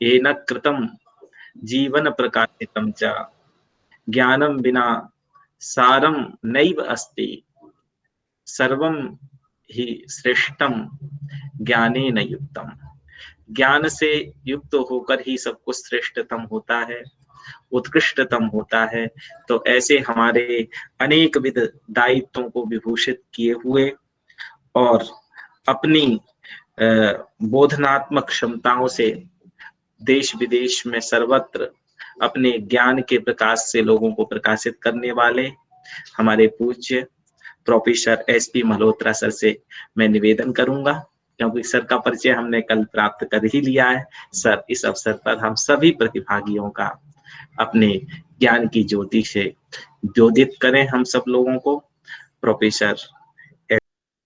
येन कृतं जीवन प्रकाशितं च ज्ञानं विना सारं नैव अस्ति सर्वं ही श्रेष्ठम ज्ञानेन युक्तम। ज्ञान से युक्त होकर ही सब कुछ श्रेष्ठतम होता है, उत्कृष्टतम होता है। तो ऐसे हमारे अनेक विध दायित्वों को विभूषित किए हुए और अपनी बोधनात्मक क्षमताओं से देश विदेश में सर्वत्र अपने ज्ञान के प्रकाश से लोगों को प्रकाशित करने वाले हमारे पूज्य प्रोफेसर एसपी मल्होत्रा सर से मैं निवेदन करूंगा, क्योंकि सर का परिचय हमने कल प्राप्त कर ही लिया है। सर, इस अवसर पर हम सभी प्रतिभागियों का अपने ज्ञान की ज्योति से द्योतित करें हम सब लोगों को। Professor,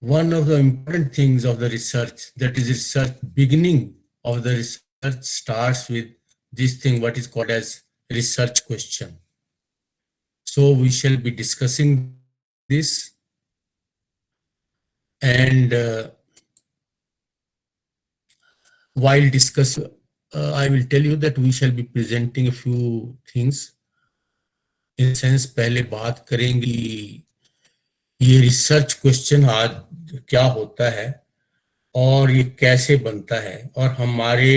one of the important things of the research, that is research, beginning of the research starts with this thing what is called as research question. So we shall be discussing this, and while discussing, I will tell you that we shall be presenting a few things. In sense, पहले बात करेंगे ये research question आज क्या होता है और ये कैसे बनता है और हमारे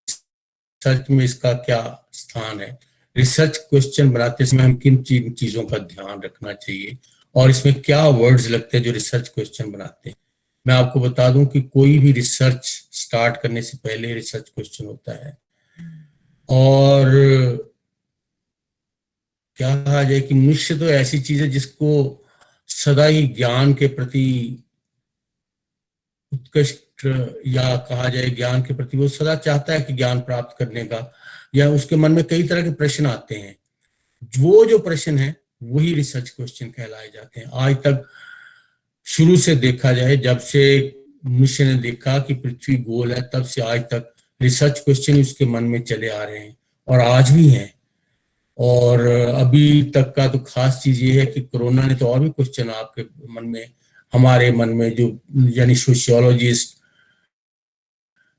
रिसर्च में इसका क्या स्थान है। रिसर्च क्वेश्चन बनाते समय हम किन चीजों का ध्यान रखना चाहिए और इसमें क्या वर्ड्स लगते हैं जो रिसर्च क्वेश्चन बनाते हैं। मैं आपको बता दूं कि कोई भी रिसर्च स्टार्ट करने से पहले रिसर्च क्वेश्चन होता है, और क्या कहा जाए कि मनुष्य तो ऐसी चीज है जिसको सदा ही ज्ञान के प्रति उत्कृष्ट, या कहा जाए ज्ञान के प्रति वो सदा चाहता है कि ज्ञान प्राप्त करने का, या उसके मन में कई तरह के प्रश्न आते हैं। वो जो प्रश्न है वही रिसर्च क्वेश्चन कहलाए जाते हैं। आज तक शुरू से देखा जाए, जब से मनुष्य ने देखा कि पृथ्वी गोल है, तब से आज तक रिसर्च क्वेश्चन उसके मन में चले आ रहे हैं और आज भी हैं। और अभी तक का तो खास चीज ये है कि कोरोना ने तो और भी क्वेश्चन आपके मन में, हमारे मन में, जो यानी sociologist,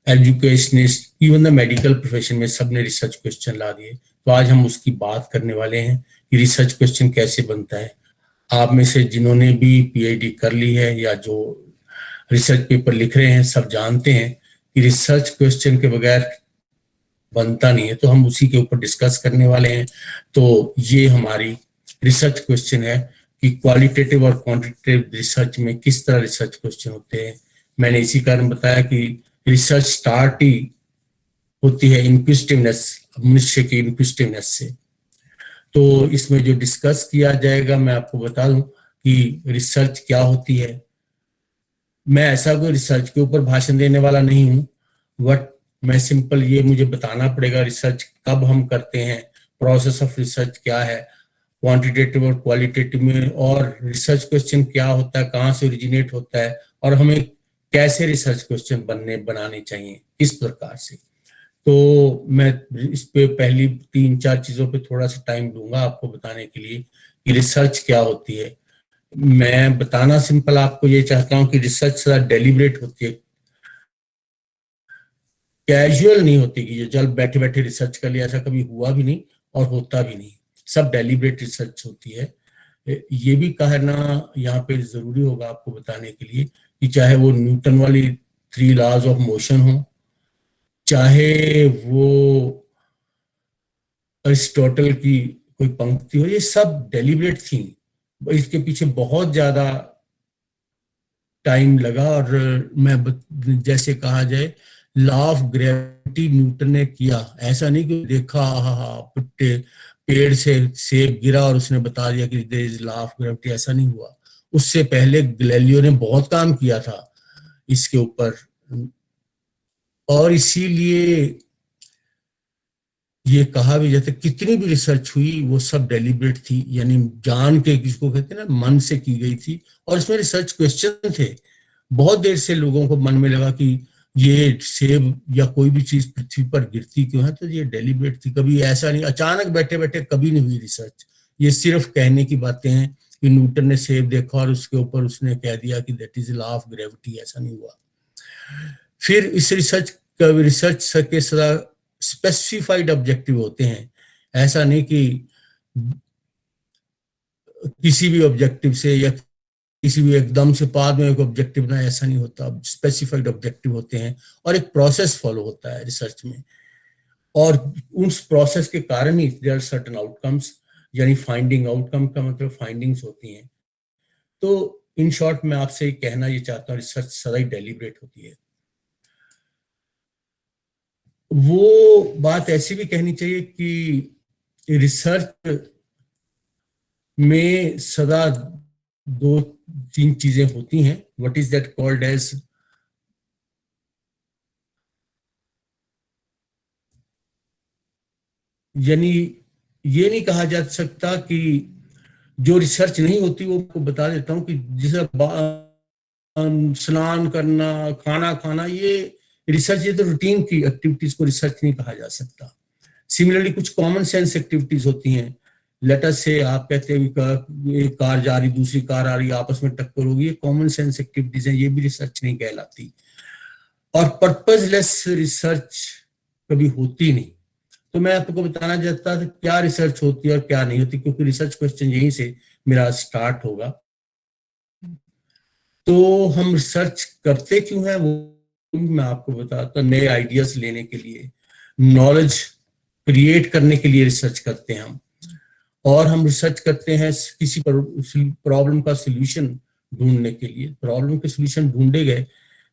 educationist, even the medical profession में सबने रिसर्च क्वेश्चन ला दिए। तो आज हम उसकी बात करने वाले हैं कि रिसर्च क्वेश्चन कैसे बनता है। आप में से जिन्होंने भी पीएचडी कर ली है या जो रिसर्च पेपर लिख रहे हैं, सब जानते हैं कि रिसर्च क्वेश्चन के बगैर बनता नहीं है। तो हम उसी के ऊपर डिस्कस करने वाले हैं। तो ये हमारी रिसर्च क्वेश्चन है कि क्वालिटेटिव और क्वांटिटेटिव रिसर्च में किस तरह रिसर्च क्वेश्चन होते हैं। मैंने इसी कारण बताया कि रिसर्च स्टार्ट ही होती है इनक्विजिटिवनेस, मनुष्य की इनक्विजिटिवनेस से। तो इसमें जो डिस्कस किया जाएगा, मैं आपको बता दूं कि रिसर्च क्या होती है। मैं ऐसा कोई रिसर्च के ऊपर भाषण देने वाला नहीं हूं, बट मैं सिंपल ये मुझे बताना पड़ेगा रिसर्च कब हम करते हैं, प्रोसेस ऑफ रिसर्च क्या है, क्वांटिटेटिव और क्वालिटेटिव में, और रिसर्च क्वेश्चन क्या होता है, कहाँ से ओरिजिनेट होता है, और हमें कैसे रिसर्च क्वेश्चन बनाने चाहिए, किस प्रकार से। तो मैं इस पे पहली 3-4 चीजों पे थोड़ा सा टाइम दूंगा आपको बताने के लिए कि रिसर्च क्या होती है। मैं बताना सिंपल आपको ये चाहता हूँ कि रिसर्च सदा डेलिब्रेट होती है, कैजुअल नहीं होती कि ये चल बैठे बैठे रिसर्च कर लिया, ऐसा कभी हुआ भी नहीं और होता भी नहीं। सब डेलिब्रेट रिसर्च होती है। ये भी कहना यहाँ पे जरूरी होगा आपको बताने के लिए कि चाहे वो न्यूटन वाली 3 लॉज ऑफ मोशन हो, चाहे वो अरिस्टोटल की कोई पंक्ति हो, ये सब डेलिब्रेट थी। इसके पीछे बहुत ज्यादा टाइम लगा। और मैं जैसे कहा जाए लॉ ऑफ ग्रेविटी न्यूटन ने किया, ऐसा नहीं कि देखा पेड़ से सेब गिरा और उसने बता दिया कि there is law of gravity, ऐसा नहीं हुआ। उससे पहले गैलीलियो ने बहुत काम किया था इसके ऊपर, और इसीलिए ये कहा भी जाता है कितनी भी रिसर्च हुई वो सब डेलिब्रेट थी, यानी जान के, किसको कहते हैं ना, मन से की गई थी। और इसमें रिसर्च क्वेश्चन थे। बहुत देर से लोगों को मन में लगा कि ये सेब या कोई भी चीज पृथ्वी पर गिरती क्यों है, तो ये डेलिब्रेट थी। कभी ऐसा नहीं अचानक बैठे बैठे कभी नहीं हुई रिसर्च। ये सिर्फ कहने की बातें हैं कि न्यूटन ने सेब देखा और उसके ऊपर उसने कह दिया कि that is law of gravity, ऐसा नहीं हुआ। फिर इस रिसर्च कभी रिसर्च के सदा स्पेसिफाइड ऑब्जेक्टिव होते हैं, ऐसा नहीं कि किसी भी ऑब्जेक्टिव से या किसी भी एकदम से बाद में एक ऑब्जेक्टिव ना, ऐसा नहीं होता। स्पेसिफाइड ऑब्जेक्टिव होते हैं और एक प्रोसेस फॉलो होता है रिसर्च में, और उस प्रोसेस के कारण ही देयर आर सर्टेन आउटकम्स, यानी फाइंडिंग, आउटकम का मतलब फाइंडिंग्स होती हैं। तो इन शॉर्ट मैं आपसे कहना ये चाहता हूँ, रिसर्च सदा ही डेलिब्रेट होती है। वो बात ऐसी भी कहनी चाहिए कि रिसर्च में सदा दो तीन चीजें होती हैं। What is that called as, यानी ये नहीं कहा जा सकता कि जो रिसर्च नहीं होती, वो आपको बता देता हूँ कि जैसे स्नान करना, खाना खाना, ये रिसर्च, ये तो रूटीन की एक्टिविटीज को रिसर्च नहीं कहा जा सकता। सिमिलरली कुछ कॉमन सेंस एक्टिविटीज होती हैं। लेटर से आप कहते हैं एक कार जा रही, दूसरी कार आ रही, आपस में टक्कर होगी, ये कॉमन सेंस एक्टिविटीज हैं, ये भी रिसर्च नहीं कहलाती। और पर्पजलेस रिसर्च कभी होती नहीं। तो मैं आपको बताना चाहता था क्या रिसर्च होती है और क्या नहीं होती, क्योंकि रिसर्च क्वेश्चन यहीं से मेरा स्टार्ट होगा। तो हम रिसर्च करते क्यों हैं, वो मैं आपको बताता हूँ। नए आइडियाज लेने के लिए, नॉलेज क्रिएट करने के लिए रिसर्च करते हैं हम। और हम रिसर्च करते हैं किसी प्रॉब्लम का सॉल्यूशन ढूंढने के लिए। प्रॉब्लम के सॉल्यूशन ढूंढे गए,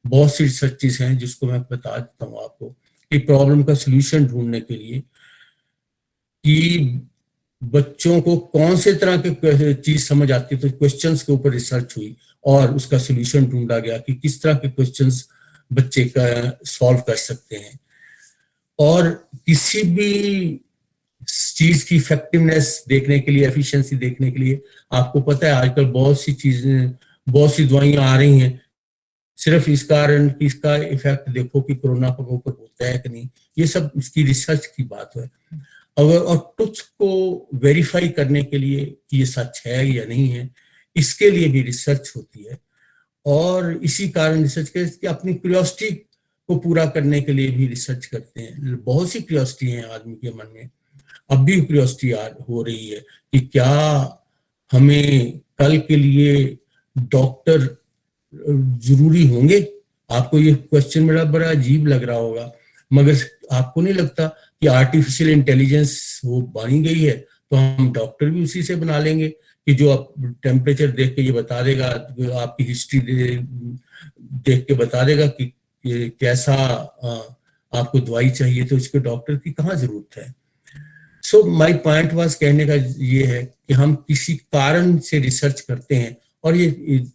बहुत सी रिसर्चेस हैं जिसको मैं बता देता हूँ आपको, कि प्रॉब्लम का सॉल्यूशन ढूंढने के लिए कि बच्चों को कौन से तरह के चीज समझ आती है, तो क्वेश्चंस के ऊपर रिसर्च हुई और उसका सॉल्यूशन ढूंढा गया कि किस तरह के क्वेश्चंस बच्चे का सॉल्व कर सकते हैं। और किसी भी चीज की इफेक्टिवनेस देखने के लिए, एफिशिएंसी देखने के लिए, आपको पता है आजकल बहुत सी चीजें, बहुत सी दवाइयां आ रही हैं सिर्फ इस कारण कि इसका इफेक्ट देखो कि कोरोना के ऊपर होता है कि नहीं। ये सब इसकी रिसर्च की बात है। अगर और ट्रुथ को वेरीफाई करने के लिए कि ये सच है या नहीं है, इसके लिए भी रिसर्च होती है। और इसी कारण रिसर्च के अपनी क्यूरियोसिटी को पूरा करने के लिए भी रिसर्च करते हैं। बहुत सी क्यूरियोसिटी है आदमी के मन में, अब भी क्यूरियोसिटी हो रही है कि क्या हमें कल के लिए डॉक्टर जरूरी होंगे। आपको ये क्वेश्चन मेरा बड़ा अजीब लग रहा होगा, मगर आपको नहीं लगता कि आर्टिफिशियल इंटेलिजेंस वो बनी गई है, तो हम डॉक्टर भी उसी से बना लेंगे कि जो आप टेम्परेचर देख के ये बता देगा, आपकी हिस्ट्री देख के बता देगा कि कैसा आपको दवाई चाहिए, तो उसके डॉक्टर की कहाँ जरूरत है। सो माय पॉइंट वाज, कहने का ये है कि हम किसी कारण से रिसर्च करते हैं, और ये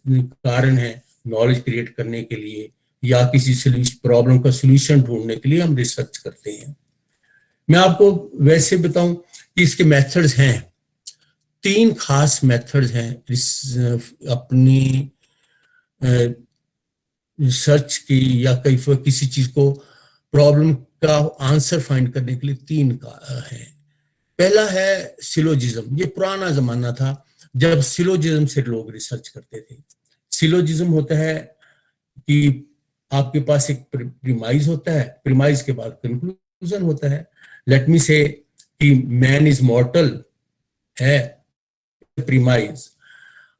कारण है नॉलेज क्रिएट करने के लिए या किसी प्रॉब्लम का सॉल्यूशन ढूंढने के लिए हम रिसर्च करते हैं। मैं आपको वैसे बताऊं कि इसके मेथड्स हैं, 3 खास मेथड्स हैं अपनी रिसर्च की या किसी चीज को प्रॉब्लम का आंसर फाइंड करने के लिए 3 का है। पहला है सिलोजिज्म। ये पुराना जमाना था जब सिलोजिज्म से लोग रिसर्च करते थे। सिलोजिज्म होता है कि आपके पास एक प्रीमाइज होता है, प्रीमाइज के बाद कंक्लूजन होता है। लेट मी से कि मैन इज मॉर्टल है premise,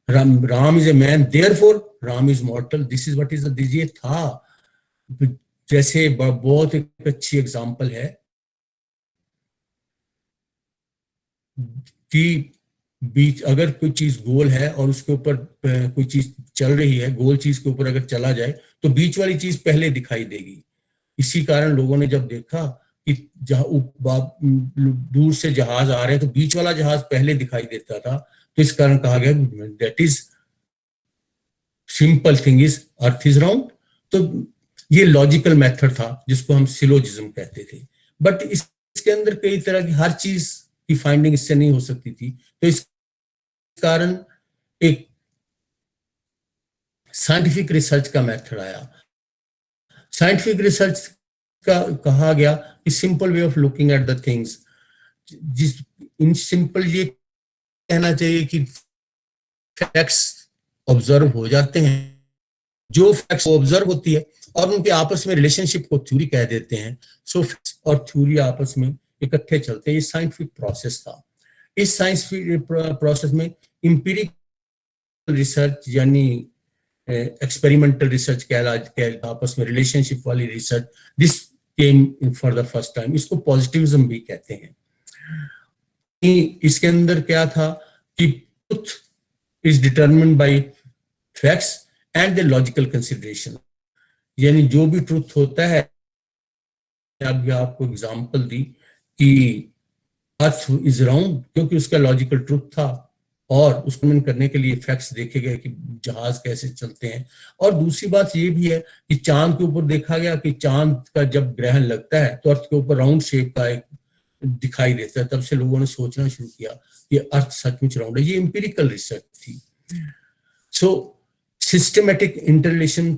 Ram is a man therefore Ram is मॉर्टल, this is what is this, ये था। जैसे बहुत एक अच्छी एग्जांपल है कि बीच अगर कोई चीज गोल है और उसके ऊपर कोई चीज चल रही है, गोल चीज के ऊपर अगर चला जाए तो बीच वाली चीज पहले दिखाई देगी। इसी कारण लोगों ने जब देखा कि दूर से जहाज आ रहे हैं तो बीच वाला जहाज पहले दिखाई देता था, तो इस कारण कहा गया that is simple thing is earth is round. तो ये लॉजिकल मेथड था जिसको हम सिलोजिज्म कहते थे। बट इसके अंदर कई तरह की हर चीज की फाइंडिंग इससे नहीं हो सकती थी, तो इस कारण एक साइंटिफिक रिसर्च का मेथड आया। साइंटिफिक रिसर्च का कहा गया कि simple way of looking at the things, जिस इन सिंपल ये कहना चाहिए कि फैक्ट्स ऑब्जर्व हो जाते हैं जो फैक्ट्स ऑब्जर्व होती है और उनके आपस में रिलेशनशिप को थ्योरी कह देते हैं। सो फैक्ट्स और थ्योरी आपस में इकट्ठे चलते हैं। ये साइंटिफिक प्रोसेस था। इस साइंटिफिक प्रोसेस में इंपीरिकल रिसर्च यानी एक्सपेरिमेंटल रिसर्च कह आपस में रिलेशनशिप वाली research, this came for the first time. इसको पॉजिटिविज्म भी कहते हैं। इसके अंदर क्या था कि truth is determined bye facts and the logical consideration, यानी जो भी ट्रुथ होता है, अभी आपको एग्जांपल दी कि अर्थ इज राउंड क्योंकि उसका लॉजिकल ट्रुथ था, और उसको मन करने के लिए फैक्ट्स देखे गए कि जहाज कैसे चलते हैं। और दूसरी बात ये भी है कि चांद के ऊपर देखा गया कि चांद का जब ग्रहण लगता है तो अर्थ के ऊपर राउंड शेप का एक दिखाई देता है। तब से लोगों ने सोचना शुरू किया कि अर्थ सचमुच राउंड है। ये एम्पिरिकल रिसर्च थी। सो सिस्टमेटिक इंटरलेशन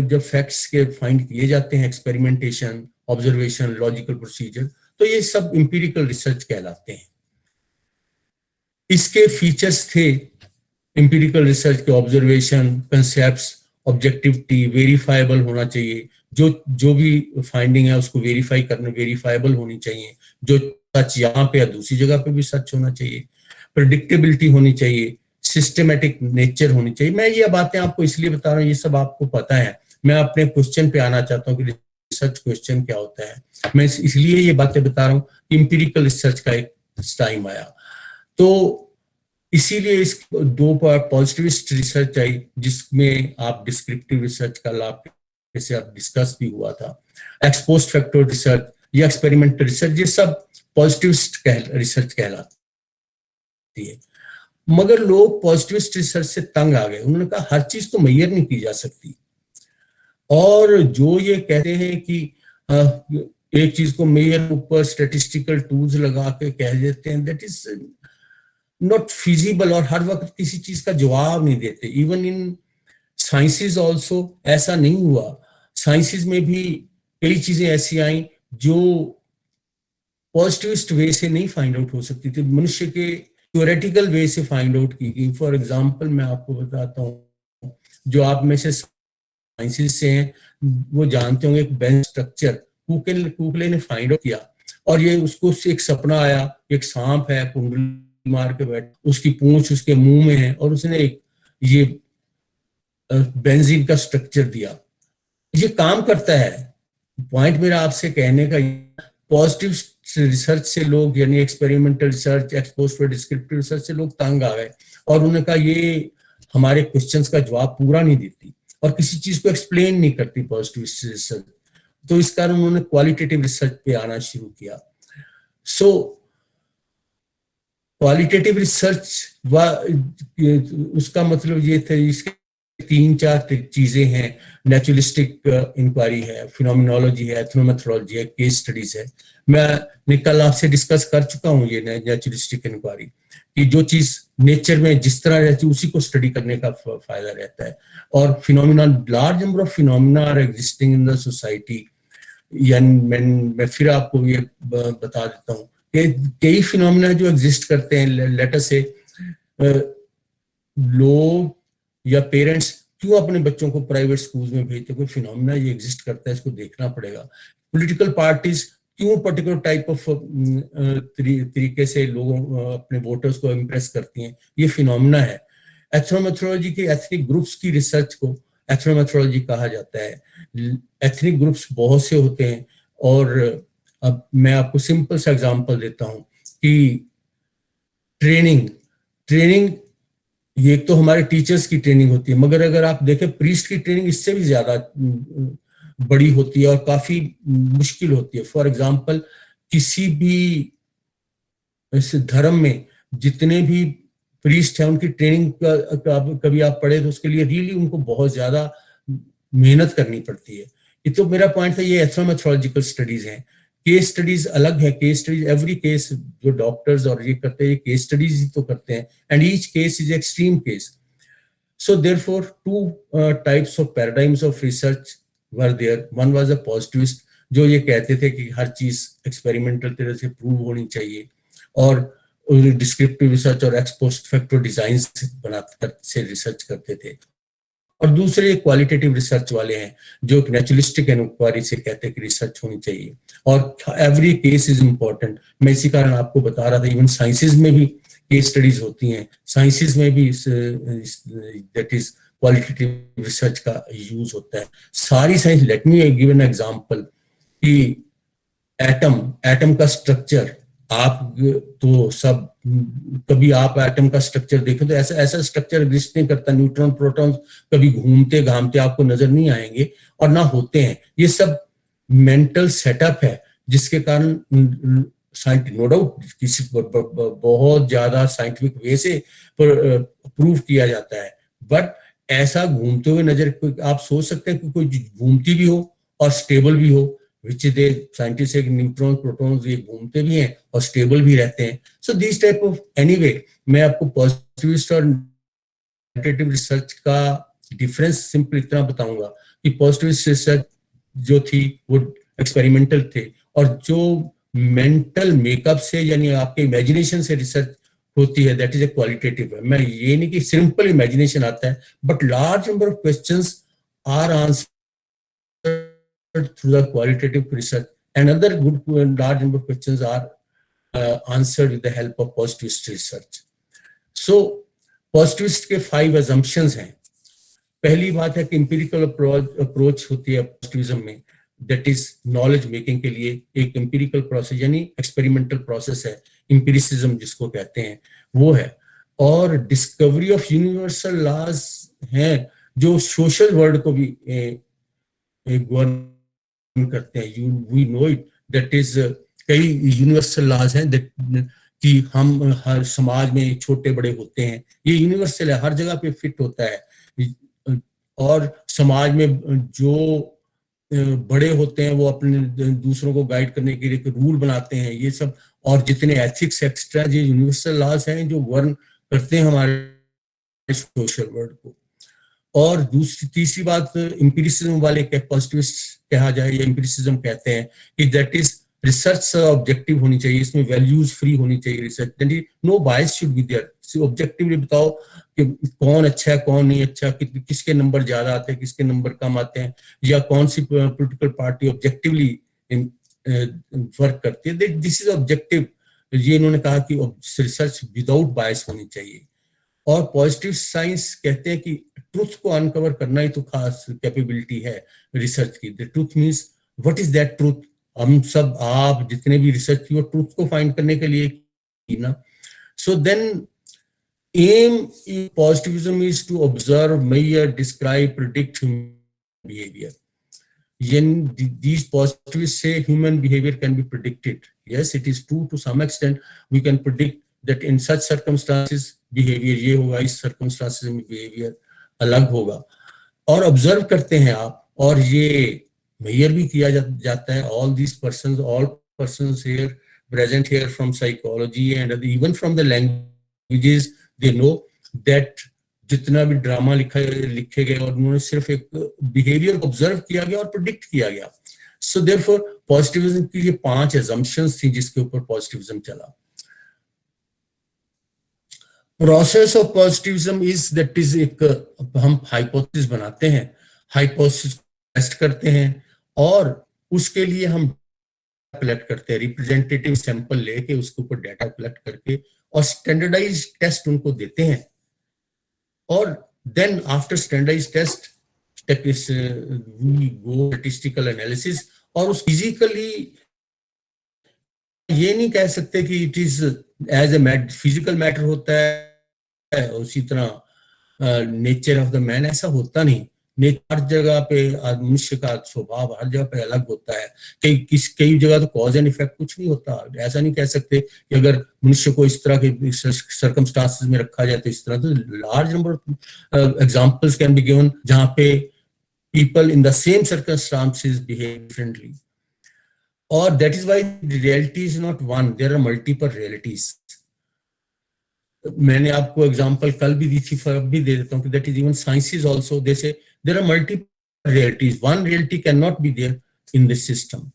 जब फैक्ट्स के फाइंड किए जाते हैं, एक्सपेरिमेंटेशन, ऑब्जर्वेशन, लॉजिकल प्रोसीजर, तो ये सब एम्पिरिकल रिसर्च कहलाते हैं। इसके फीचर्स थे एम्पिरिकल रिसर्च के, ऑब्जर्वेशन, कंसेप्ट्स, ऑब्जेक्टिविटी, वेरीफाइबल होना चाहिए। जो भी फाइंडिंग है उसको वेरीफाई करना, वेरीफाइबल होनी चाहिए। जो सच यहाँ पे या दूसरी जगह पे भी सच होना चाहिए। प्रेडिक्टेबिलिटी होनी चाहिए, सिस्टमेटिक नेचर होनी चाहिए। मैं ये बातें आपको इसलिए बता रहा हूँ, ये सब आपको पता है। मैं अपने क्वेश्चन पे आना चाहता हूँ कि रिसर्च क्वेश्चन क्या होता है। मैं इसलिए ये बातें बता रहा हूँ कि एम्पिरिकल रिसर्च का एक टाइम आया। तो इसीलिए इस दो पॉजिटिविस्ट रिसर्च आई, जिसमें आप डिस्क्रिप्टिव रिसर्च का लाभ जैसे आप डिस्कस भी हुआ था, एक्सपोस्ट फैक्टर रिसर्च या एक्सपेरिमेंटल रिसर्च, ये सब पॉजिटिविस्ट रिसर्च कहलाती है। मगर लोग पॉजिटिविस्ट रिसर्च से तंग आ गए। उन्होंने कहा हर चीज तो मेजर नहीं की जा सकती, और जो ये कहते हैं कि एक चीज को मेजर ऊपर स्टैटिस्टिकल टूल्स लगा के कह देते हैं, दैट इज नॉट फिजिबल, और हर वक्त किसी चीज का जवाब नहीं देते। इवन इन साइंसेस ऑल्सो ऐसा नहीं हुआ। साइंसेस में भी कई चीजें ऐसी आई जो पॉजिटिविस्ट वे से नहीं फाइंड आउट हो सकती थी, मनुष्य के थ्योरेटिकल वे से फाइंड आउट की गई। फॉर एग्जांपल मैं आपको बताता हूँ, जो आप में से साइंसेस से हैं वो जानते होंगे, एक बेंच स्ट्रक्चर कुकले ने फाइंड आउट किया, और ये उसको एक सपना आया, एक सांप है कुंडली मार के बैठ, उसकी पूंछ उसके मुंह में है, और उसने एक ये बेंजीन का स्ट्रक्चर दिया। ये काम करता है। पॉइंट मेरा आपसे कहने का, पॉजिटिव रिसर्च से लोग, यानी experimental research, ex post for descriptive research से लोग तंग आ गए, और उन्होंने कहा ये हमारे क्वेश्चंस का जवाब पूरा नहीं देती और किसी चीज को एक्सप्लेन नहीं करती पॉजिटिव रिसर्च। तो इस कारण उन्होंने क्वालिटेटिव रिसर्च पे आना शुरू किया। सो क्वालिटेटिव रिसर्च उसका मतलब ये था, इसके 3-4 चीजें हैं। नेचुरलिस्टिक इंक्वायरी है, फिनोमिनोलॉजी है, एथनोमेथोलॉजी है, केस स्टडीज है। मैं कल आपसे डिस्कस कर चुका हूँ ये नेचुरलिस्टिक इंक्वायरी, कि जो चीज नेचर में जिस तरह रहती है उसी को स्टडी करने का फायदा रहता है। और phenomena, large number of phenomena are existing in the society. मैं फिर आपको ये बता देता हूँ कि कई फिनोमिना जो एग्जिस्ट करते हैं। लेटर से लोग या पेरेंट्स क्यों अपने बच्चों को प्राइवेट स्कूल में भेजते, कोई फिनोमिना ये एग्जिस्ट करता है, इसको देखना पड़ेगा। पॉलिटिकल पार्टीज क्यों पर्टिकुलर टाइप ऑफ तरीके से लोगों अपने वोटर्स को इम्प्रेस करती हैं, ये फिनोमिना है। एथनोमेथोलॉजी के एथनिक ग्रुप्स की रिसर्च को एथनोमेथोलॉजी कहा जाता है। एथनिक ग्रुप्स बहुत से होते हैं, और अब मैं आपको सिंपल सा एग्जांपल देता हूं कि ट्रेनिंग ये तो हमारे टीचर्स की ट्रेनिंग होती है, मगर अगर आप देखें प्रीस्ट की ट्रेनिंग इससे भी ज्यादा बड़ी होती है और काफी मुश्किल होती है। फॉर एग्जांपल, किसी भी इस धर्म में जितने भी प्रीस्ट हैं उनकी ट्रेनिंग कभी आप पढ़े तो उसके लिए रियली उनको बहुत ज्यादा मेहनत करनी पड़ती है। ये तो मेरा पॉइंट था, ये एथनोमेथोलॉजिकल स्टडीज हैं। केस स्टडीज अलग है। केस स्टडीज, एवरी केस जो डॉक्टर्स और ये करते हैं, केस स्टडीज ही तो करते हैं, and each case is extreme case. So therefore 2 types of paradigms of research were there. One was a positivist, जो ये कहते थे कि हर चीज एक्सपेरिमेंटल तरह से प्रूव होनी चाहिए, और डिस्क्रिप्टिव रिसर्च और एक्सपोस्ट फैक्टर डिजाइन बनाकर से रिसर्च करते थे। और दूसरे क्वालिटेटिव रिसर्च वाले हैं जो नेचुरलिस्टिक इंक्वायरी से कहते हैं कि रिसर्च होनी चाहिए और एवरी केस इज इम्पोर्टेंट। मैं इसी कारण आपको बता रहा था इवन साइंसेज में भी केस स्टडीज होती हैं, साइंसेज में भी दैट इज क्वालिटेटिव रिसर्च का यूज होता है सारी science. Let me give an example कि एटम का स्ट्रक्चर, आप तो सब कभी आप एटम का स्ट्रक्चर देखें तो ऐसा ऐसा स्ट्रक्चर एग्जिस्ट नहीं करता, न्यूट्रॉन प्रोटॉन कभी घूमते घामते आपको नजर नहीं आएंगे और ना होते हैं। ये सब मेंटल सेटअप है जिसके कारण साइंटिफिक नो डाउट किसी बहुत ज्यादा साइंटिफिक वे से प्रूव किया जाता है, बट ऐसा घूमते हुए नजर आप सोच सकते हैं कि कोई घूमती भी हो और स्टेबल भी हो, which is the scientists say neutron protons ये घूमते भी हैं और स्टेबल भी रहते हैं। So this type of anyway मैं आपको पॉजिटिविस्ट और नेगेटिव रिसर्च का डिफरेंस सिंपल इतना बताऊंगा कि पॉजिटिविस्ट रिसर्च जो थी वो एक्सपेरिमेंटल थे और जो मेंटल मेकअप से यानी आपके इमेजिनेशन से रिसर्च होती है दैट इज ए क्वालिटेटिव। मैं ये नहीं कि सिंपल इमेजिनेशन आता है, but large number of questions are answered through the qualitative research, and other good large number of questions are answered with the help of positivist research. So positivist के 5 assumptions हैं। पहली बात है कि empirical approach होती है positivism में, that is knowledge making के लिए एक empirical process यानी experimental process है, empiricism जिसको कहते हैं वो है। और discovery of universal laws हैं जो social world को भी करते हैं। We know it that is कई यूनिवर्सल लॉज हैं कि हम हर समाज में छोटे बड़े होते हैं, ये यूनिवर्सल है, हर जगह पे फिट होता है। और समाज में जो बड़े होते हैं वो अपने दूसरों को गाइड करने के लिए रूल बनाते हैं, ये सब। और जितने एथिक्स एक्स्ट्रा ये यूनिवर्सल लॉज हैं जो वर्न करते हैं हमारे सोशल वर्ल्ड को। और तीसरी बात एम्पिरिसिज्म वाले पॉजिटिविस्ट कहा जाए या एम्पिरिसिज्म कहते हैं कि दैट इज रिसर्च ऑब्जेक्टिव होनी चाहिए, इसमें वैल्यूज फ्री होनी चाहिए research, no bias should be there. Objectively बताओ कि कौन अच्छा है कौन नहीं अच्छा, किसके नंबर ज्यादा आते हैं किसके नंबर कम आते हैं, या कौन सी पॉलिटिकल पार्टी ऑब्जेक्टिवली वर्क करती है, दिस इज ऑब्जेक्टिव। ये इन्होंने कहा कि रिसर्च विदाउट बायस होनी चाहिए। और पॉजिटिव साइंस कहते हैं कि ट्रुथ को अनकवर करना ही तो खास कैपेबिलिटी है रिसर्च की। The truth means what is that truth. हम सब आप जितने भी रिसर्च की वो ट्रुथ को फाइंड करने के लिए की ना। So then aim in positivism is to observe, measure, describe, predict human behaviour. These positivists say human behavior can be predicted. Yes, it is true to some extent. We can predict that in such circumstances behavior ये होगा, इस circumstances में behavior अलग होगा। और observe करते हैं आप, और ये मेजर भी किया जाता है। all these persons, all persons here present here from psychology and even from the languages, they know that जितना भी ड्रामा लिखे गए और उन्होंने सिर्फ एक बिहेवियर को ऑब्जर्व किया गया और प्रेडिक्ट किया गया। सो देयरफॉर पॉजिटिविज्म की ये 5 assumptions थी जिसके ऊपर पॉजिटिविज्म चला। Process of positivism is that is एक हम हाइपोथेसिस बनाते हैं, हाइपोथेसिस टेस्ट करते हैं और उसके लिए हम कलेक्ट करते हैं, रिप्रेजेंटेटिव सैंपल लेके उसके ऊपर डाटा कलेक्ट करके और स्टैंडर्डाइज टेस्ट उनको देते हैं। और then after standardise test we go statistical analysis. और उस फिजिकली ये नहीं कह सकते कि it is as a physical matter होता है उसी तरह नेचर ऑफ द मैन, ऐसा होता नहीं। हर जगह पे मनुष्य का स्वभाव हर जगह पे अलग होता है। कई जगह तो कॉज एंड इफेक्ट कुछ नहीं होता। ऐसा नहीं कह सकते कि अगर मनुष्य को इस तरह के सर्कमस्टांसेस में रखा जाए तो इस तरह। तो large number of examples can be given जहां पे people in the same circumstances behave differently. और that is why reality is not one, there are multiple realities. मैंने आपको एग्जांपल कल भी दी थी, अब भी दे देता हूं कि that is even sciences also they say there are multiple realities, one reality can not be there in this system.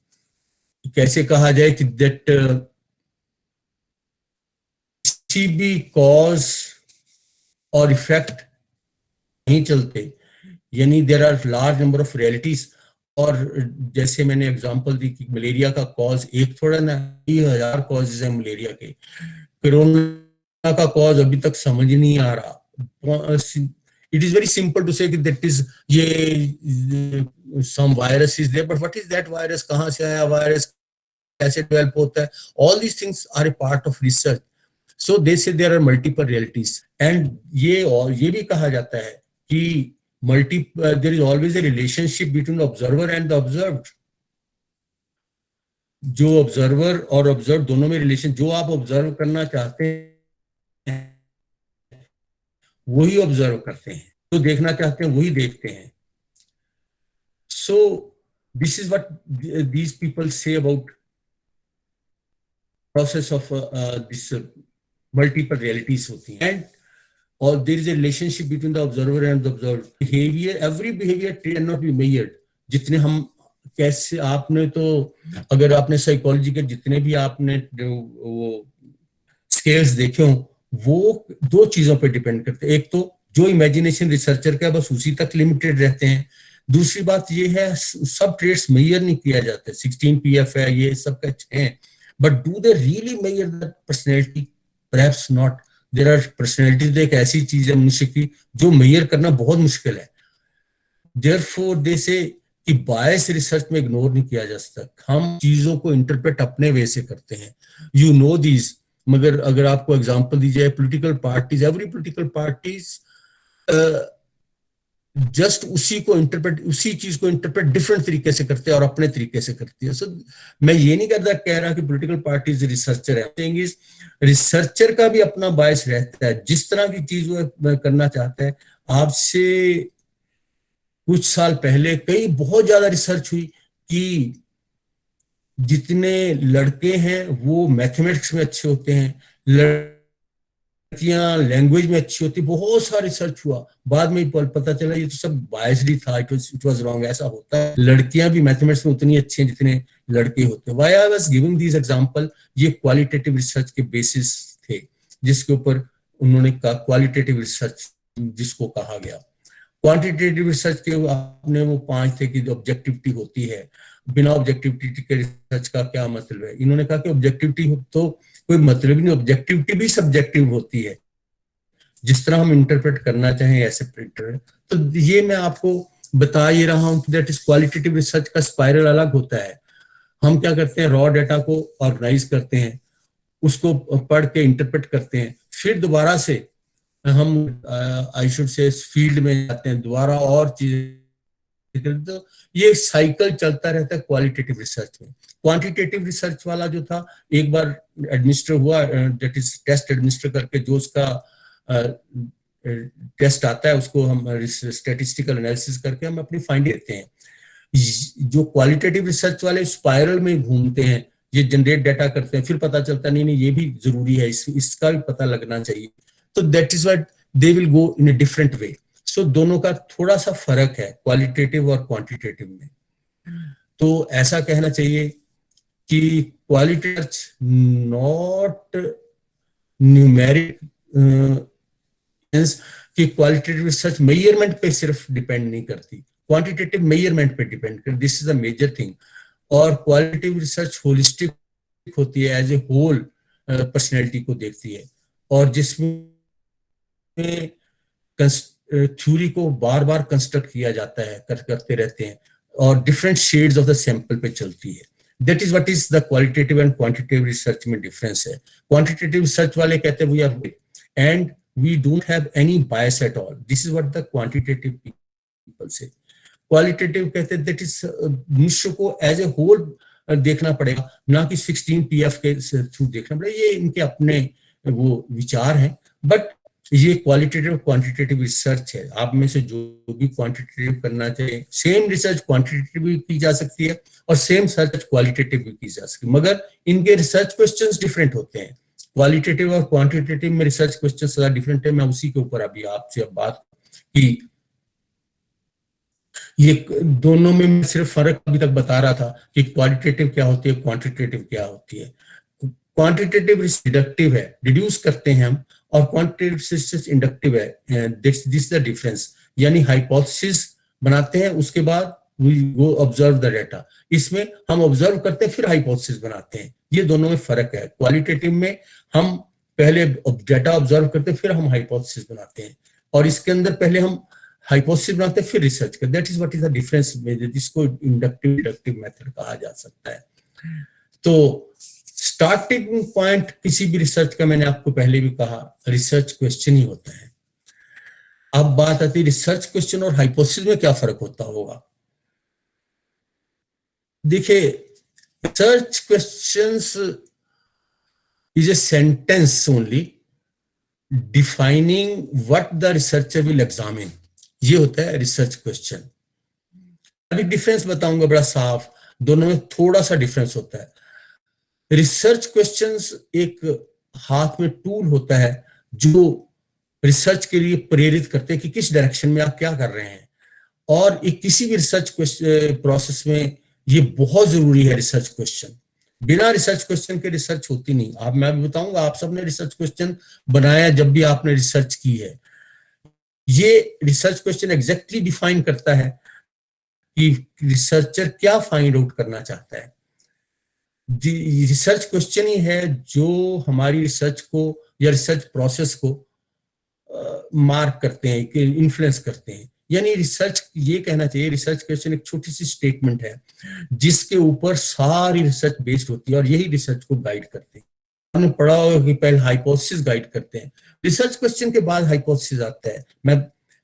कैसे कहा जाए कि दैट किसी भी कॉज और इफेक्ट नहीं चलते, यानी there are large number of realities. और जैसे मैंने एग्जांपल दी कि मलेरिया का कॉज एक थोड़ा ना, 1000 कॉजेज है मलेरिया के। कोरोना का कॉज अभी तक समझ नहीं आ रहा। It is very simple to say that is ये some virus is there, but what is that virus, कहां से आया वायरस, कैसे डेवलप होता है, all these things are a part of research. So they say there are multiple realities. And ये भी कहा जाता है कि there is always a relationship between the observer and the observed। जो ऑब्जर्वर और ऑब्जर्व दोनों में रिलेशन, जो आप ऑब्जर्व करना चाहते हैं वही ऑब्जर्व करते हैं, जो देखना चाहते हैं वही देखते हैं। So this is what these people say about process of this multiple realities होती हैं। And or there is a relationship between the observer and the observed behavior। every behavior cannot be measured। जितने हम कैसे, आपने तो अगर आपने psychology के जितने भी आपने वो स्केल्स देखे हो, वो दो चीजों पे डिपेंड करते हैं। एक तो जो इमेजिनेशन रिसर्चर का बस उसी तक लिमिटेड रहते हैं। दूसरी बात ये है सब ट्रेट्स मेजर नहीं किया जाता। 16 PF है, ये सब कुछ है, but do they really measure the personality? Perhaps not. There are personalities, तो एक ऐसी चीज है मनुष्य की जो मेजर करना बहुत मुश्किल है। देयरफॉर दे से कि बायस रिसर्च में इग्नोर नहीं किया जा सकता। हम चीजों को इंटरप्रेट अपने वे से करते हैं, यू नो दीज। मगर अगर आपको एग्जांपल दी जाए, political parties, every political parties just उसी चीज को इंटरप्रेट डिफरेंट तरीके से करते हैं और अपने तरीके से करती है। सो मैं ये नहीं कह रहा कि पॉलिटिकल पार्टीज रिसर्चर है। रिसर्चर का भी अपना बायस रहता है, जिस तरह की चीज वो करना चाहता है। आपसे कुछ साल पहले बहुत ज्यादा रिसर्च हुई कि जितने लड़के हैं वो मैथमेटिक्स में अच्छे होते हैं, लड़कियां लैंग्वेज में अच्छी होती, बहुत सारा रिसर्च हुआ। बाद में पता चला ये तो सब बायस्ड ही था, इट वाज रॉन्ग। ऐसा होता है, लड़कियां भी मैथमेटिक्स में उतनी अच्छी हैं जितने लड़के होते हैं। Why I was giving this example, ये क्वालिटेटिव रिसर्च के बेसिस थे जिसके ऊपर उन्होंने कहा क्वालिटेटिव रिसर्च जिसको कहा गया। क्वांटिटेटिव रिसर्च के आपने वो 5 थे कि ऑब्जेक्टिविटी होती है। बिना ऑब्जेक्टिविटी के रिसर्च का क्या मतलब है? इन्होंने कहा कि ऑब्जेक्टिविटी तो कोई मतलब नहीं, ऑब्जेक्टिविटी भी सब्जेक्टिव होती है, जिस तरह हम इंटरप्रेट करना चाहें ऐसे प्रिंटर। तो ये मैं आपको बता ही रहा हूं कि दैट इज क्वालिटेटिव रिसर्च का स्पाइरल अलग होता है। हम क्या करते हैं, रॉ डेटा को ऑर्गेनाइज करते हैं, उसको पढ़ के इंटरप्रेट करते हैं, फिर दोबारा से हम आई शुड से फील्ड में जाते हैं, दोबारा और चीजें। तो ये साइकिल चलता रहता है क्वालिटेटिव रिसर्च में। क्वांटिटेटिव रिसर्च वाला जो था, एक बार एडमिनिस्टर हुआ, दैट इज टेस्ट एडमिनिस्टर करके, जो उसका टेस्ट आता है उसको हम स्टैटिस्टिकल एनालिसिस करके हम अपनी फाइंडिंग देते हैं। जो क्वालिटेटिव रिसर्च वाले स्पाइरल में घूमते हैं, ये जनरेट डाटा करते हैं, फिर पता चलता नहीं ये भी जरूरी है, इसका भी पता लगना चाहिए। तो that is what they will go in a different way. So दोनों का थोड़ा सा फर्क है क्वालिटेटिव और क्वांटिटेटिव में। तो ऐसा कहना चाहिए कि क्वालिटेटिव नॉट न्यूमेरिक, कि क्वालिटेटिव रिसर्च मेजरमेंट पे सिर्फ डिपेंड नहीं करती, क्वांटिटेटिव मेजरमेंट पे डिपेंड करती। This is a major thing. और क्वालिटेटिव रिसर्च होलिस्टिक होती है, एज ए होल पर्सनैलिटी को देखती है, और जिसमें थ्योरी को बार बार कंस्ट्रक्ट किया जाता है, करते रहते हैं, और different shades of the sample पे चलती है। That is what is the qualitative and quantitative research में डिफरेंस है। क्वांटिटेटिव रिसर्च वाले कहते हैं we are and we don't have any bias at all, this is what the quantitative people say. Qualitative कहते हैं दैट इज मनुष्य को as a whole देखना पड़ेगा, ना कि 16 PF के थ्रू देखना पड़ेगा। ये इनके अपने वो विचार हैं, बट ये क्वालिटेटिव क्वांटिटेटिव रिसर्च है। आप में से जो भी क्वांटिटेटिव करना चाहिए, सेम रिसर्च क्वांटिटेटिव भी की जा सकती है और सेम रिसर्च क्वालिटेटिव भी की जा सकती है, मगर इनके रिसर्च क्वेश्चंस डिफरेंट होते हैं। क्वालिटेटिव और क्वांटिटेटिव में रिसर्च क्वेश्चंस ज़्यादा डिफरेंट है। मैं उसी के ऊपर अभी आपसे बात की, ये दोनों में मैं सिर्फ फर्क अभी तक बता रहा था कि क्वालिटेटिव क्या होती है, क्वांटिटेटिव क्या होती है। क्वांटिटेटिव डिडक्टिव है, डिड्यूस करते हैं हम, और क्वांटिटेटिव रिसर्च इंडक्टिव है। This is the difference. यानी हाइपोथेसिस बनाते हैं, उसके बाद we go observe the data. इसमें हम ऑब्जर्व करते हैं फिर हाइपोथेसिस बनाते हैं, ये दोनों में फर्क है। क्वालिटेटिव में हम पहले डेटा ऑब्जर्व करते हैं फिर हम हाइपोथेसिस बनाते हैं, और इसके अंदर पहले हम हाइपोथेसिस बनाते हैं फिर रिसर्च करते हैं। That is what is the difference, जिसको इंडक्टिव डिडक्टिव मेथड कहा जा सकता है। तो स्टार्टिंग पॉइंट किसी भी रिसर्च का, मैंने आपको पहले भी कहा, रिसर्च क्वेश्चन ही होता है। अब बात आती है रिसर्च क्वेश्चन और हाइपोथेसिस में क्या फर्क होता होगा। देखिए, research questions is a sentence only defining what the researcher will examine, ये होता है रिसर्च क्वेश्चन। अभी डिफरेंस बताऊंगा बड़ा साफ, दोनों में थोड़ा सा डिफरेंस होता है। रिसर्च क्वेश्चंस एक हाथ में टूल होता है जो रिसर्च के लिए प्रेरित करते हैं कि किस डायरेक्शन में आप क्या कर रहे हैं, और एक किसी भी रिसर्च प्रोसेस में ये बहुत जरूरी है। रिसर्च क्वेश्चन, बिना रिसर्च क्वेश्चन के रिसर्च होती नहीं। आप, मैं भी बताऊंगा, आप सबने रिसर्च क्वेश्चन बनाया जब भी आपने रिसर्च की है। ये रिसर्च क्वेश्चन एग्जैक्टली डिफाइन करता है कि रिसर्चर क्या फाइंड आउट करना चाहता है। रिसर्च क्वेश्चन ही है जो हमारी रिसर्च को या रिसर्च प्रोसेस को मार्क करते हैं, कि इन्फ्लुएंस करते हैं। यानी रिसर्च, ये कहना चाहिए रिसर्च क्वेश्चन एक छोटी सी स्टेटमेंट है जिसके ऊपर सारी रिसर्च बेस्ड होती है, और यही रिसर्च को गाइड करते हैं। हमने पढ़ा होगा कि पहले हाइपोथेसिस गाइड करते हैं, रिसर्च क्वेश्चन के बाद हाइपोथेसिस आता है। मैं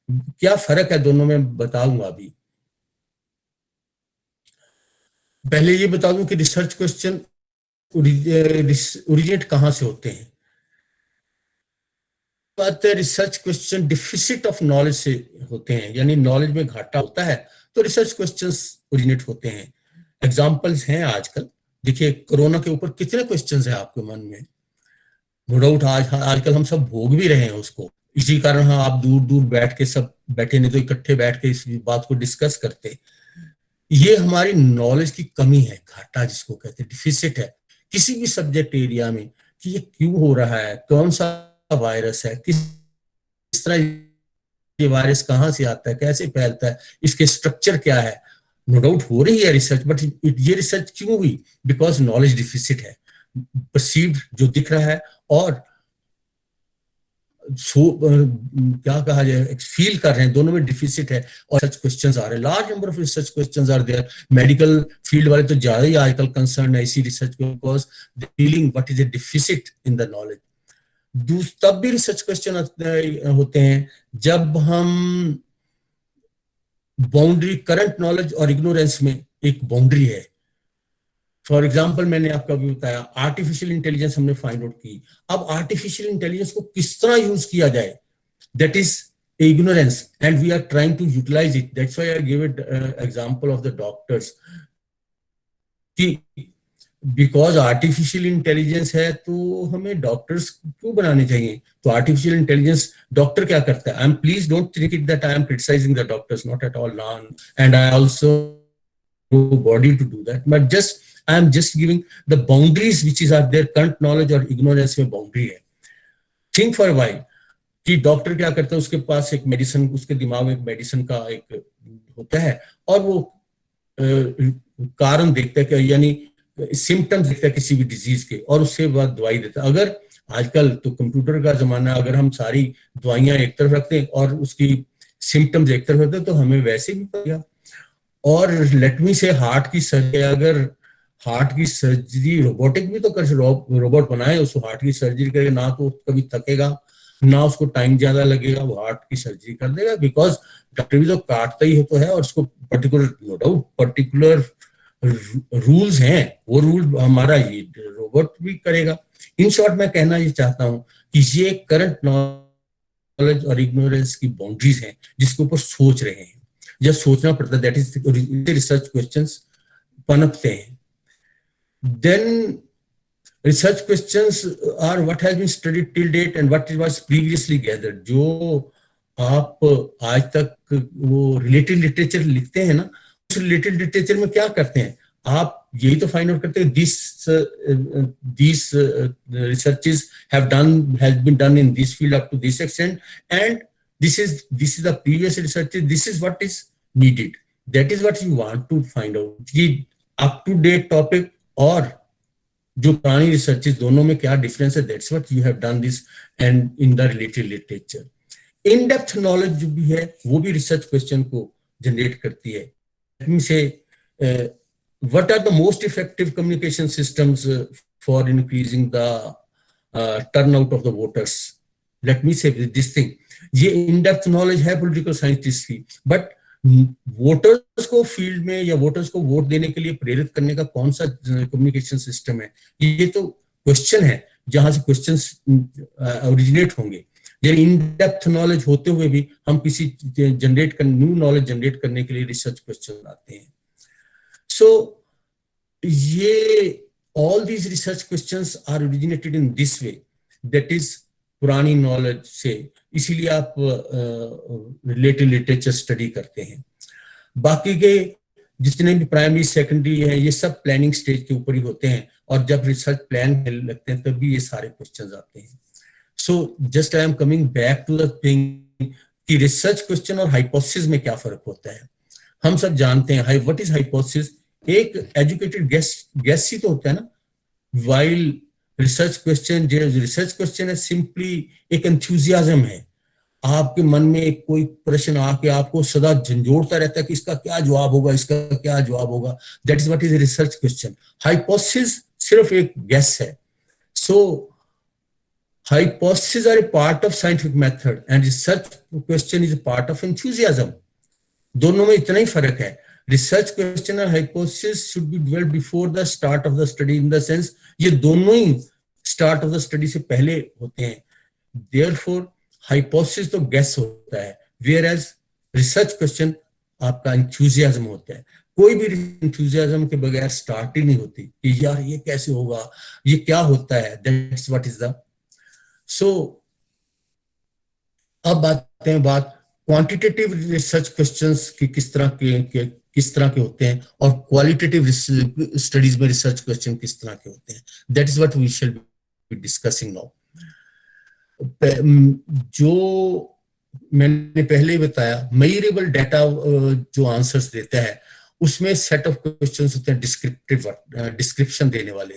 क्या फर्क है दोनों में बताऊंगा अभी। पहले ये बता दूं कि रिसर्च क्वेश्चन ओरिजिनेट कहां से होते हैं। बात है, research question deficit of knowledge से होते हैं, यानी नॉलेज में घाटा होता है तो रिसर्च क्वेश्चंस ओरिजिनेट होते हैं। एग्जांपल्स हैं आजकल, देखिए कोरोना के ऊपर कितने क्वेश्चंस हैं आपके मन में, नो डाउट आजकल हम सब भोग भी रहे हैं उसको। इसी कारण हाँ, आप दूर दूर बैठ के सब बैठे, नहीं तो इकट्ठे बैठ के इस बात को डिस्कस करते। ये हमारी नॉलेज की कमी है, घाटा जिसको कहते हैं, डिफिसिट है किसी भी सब्जेक्ट एरिया में, कि ये क्यों हो रहा है, कौन सा वायरस है, किस तरह ये वायरस कहां से आता है, कैसे फैलता है, इसके स्ट्रक्चर क्या है। नो डाउट हो रही है रिसर्च, बट ये रिसर्च क्यों हुई? बिकॉज नॉलेज डिफिसिट है, परसीव्ड जो दिख रहा है और क्या कहा जाए, फील कर रहे हैं, दोनों में डिफिसिट है। और सच क्वेश्चंस आ रहे हैं, large number of research questions are there. Medical field वाले तो ज्यादा ही आजकल कंसर्न है इसी रिसर्च को, because feeling what is a deficit in the knowledge. तब भी रिसर्च क्वेश्चन होते हैं जब हम बाउंड्री, करंट नॉलेज और इग्नोरेंस में एक बाउंड्री है। फॉर एग्जाम्पल, मैंने आपको अभी बताया आर्टिफिशियल इंटेलिजेंस हमने फाइंड आउट की। अब आर्टिफिशियल इंटेलिजेंस को किस तरह यूज किया जाए, that is ignorance, and we are trying to utilise it. That's why I give it example of the doctors, कि बिकॉज आर्टिफिशियल इंटेलिजेंस है तो हमें डॉक्टर्स क्यों बनाने चाहिए। तो आर्टिफिशियल इंटेलिजेंस, डॉक्टर क्या करता है, I am, please don't think it that I am criticising the doctors, not at all, and I also body to do that, but just I am just giving the boundaries which is are their current knowledge और ignorance में boundary है। Think for a while कि doctor क्या करता है, उसके पास एक medicine, उसके दिमाग में एक मेडिसिन का एक होता है, और वो कारण देखता है कि, यानी सिम्टम्स देखता है किसी भी डिजीज के, और उसके बाद दवाई देता है। अगर आजकल तो कंप्यूटर का जमाना, अगर हम सारी दवाइयां एक तरफ रखते हैं और उसकी सिम्टम्स एक तरफ रखते हैं तो हमें वैसे भी पड़ेगा। और लेट मी से हार्ट की सर्जरी, अगर हार्ट की सर्जरी रोबोटिक भी तो कर, रोबोट बनाए उसको हार्ट की सर्जरी करेगा, ना तो कभी थकेगा, ना उसको टाइम ज्यादा लगेगा, वो हार्ट की सर्जरी कर देगा। बिकॉज डॉक्टर भी तो काटता ही तो है, और उसको particular, no doubt particular rules हैं, वो रूल हमारा ये रोबोट भी करेगा। इन शॉर्ट मैं कहना ये चाहता हूं कि ये करंट नॉलेज और इग्नोरेंस की बाउंड्रीज हैं जिसके ऊपर सोच रहे हैं, जब सोचना पड़ता है, दैट इज रिसर्च क्वेश्चंस पनपते हैं। Then research questions are what has been studied till date and what was previously gathered. जो आप आज तक वो रिलेटेड लिटरेचर लिखते हैं ना, उस रिलेटेड लिटरेचर में क्या करते हैं आप, यही तो फाइंड आउट करते हैं, this researches has been done in this field up to this extent, and this is the previous research, this is what is needed. That is what you want to find out कि up to date topic और जो पुरानी researches दोनों में क्या difference है. That's what you have done this and in the related literature. In depth knowledge जो भी है वो भी रिसर्च क्वेश्चन को जनरेट करती है. Let me say, what are the most effective communication systems for increasing the turnout of the voters? Let me say this thing. ये in depth knowledge है पॉलिटिकल साइंटिस्ट की, बट वोटर्स को field में या voters को vote देने के लिए प्रेरित करने का कौन सा कम्युनिकेशन सिस्टम है, ये तो क्वेश्चन है जहां से क्वेश्चंस ओरिजिनेट होंगे. यानी इन डेप्थ नॉलेज होते हुए भी हम किसी न्यू नॉलेज जनरेट करने के लिए रिसर्च क्वेश्चन आते हैं. सो ये all these research questions are originated in this way, that is पुरानी नॉलेज से. इसीलिए आप रिलेटेड लिटरेचर स्टडी करते हैं. बाकी के जितने भी प्राइमरी सेकेंडरी है ये सब प्लानिंग स्टेज के ऊपर ही होते हैं, और जब रिसर्च प्लान लगते हैं तभी ये सारे क्वेश्चंस आते हैं. So just I am coming back to the thing कि रिसर्च क्वेश्चन और हाइपोथेसिस में क्या फर्क होता है. हम सब जानते हैं व्हाट इज हाइपोथेसिस. एक एजुकेटेड गेस ही तो होता है ना, वाइल रिसर्च क्वेश्चन है सिंपली एक एंथुसियाज्म है. आपके मन में एक कोई प्रश्न आके आपको सदा झंझोड़ता रहता है कि इसका क्या जवाब होगा, इसका क्या जवाब होगा. That is what is research question. Hypothesis सिर्फ एक गेस है. सो hypotheses are a part of scientific method and research question is a part of enthusiasm. दोनों में इतना ही फर्क है. रिसर्च क्वेश्चन और hypothesis should be developed before the start of the study, in the sense ये दोनों ही start of the study से पहले होते हैं. देयरफॉर हाइपोथेसिस तो गेस होता है, वेयर एज रिसर्च क्वेश्चन आपका एंथुसियाज्म होता है. कोई भी एंथुसियाज्म के बगैर स्टार्ट ही नहीं होती कि यार ये कैसे होगा, ये क्या होता है. That's what is the. So अब आते हैं बात क्वांटिटेटिव रिसर्च क्वेश्चंस की किस तरह के होते हैं और क्वालिटेटिव स्टडीज में रिसर्च क्वेश्चन किस तरह के होते हैं. That is what we shall be discussing now. जो मैंने पहले ही बताया, मेजरेबल डाटा जो आंसर्स देता है उसमें सेट ऑफ क्वेश्चंस होते हैं डिस्क्रिप्शन देने वाले,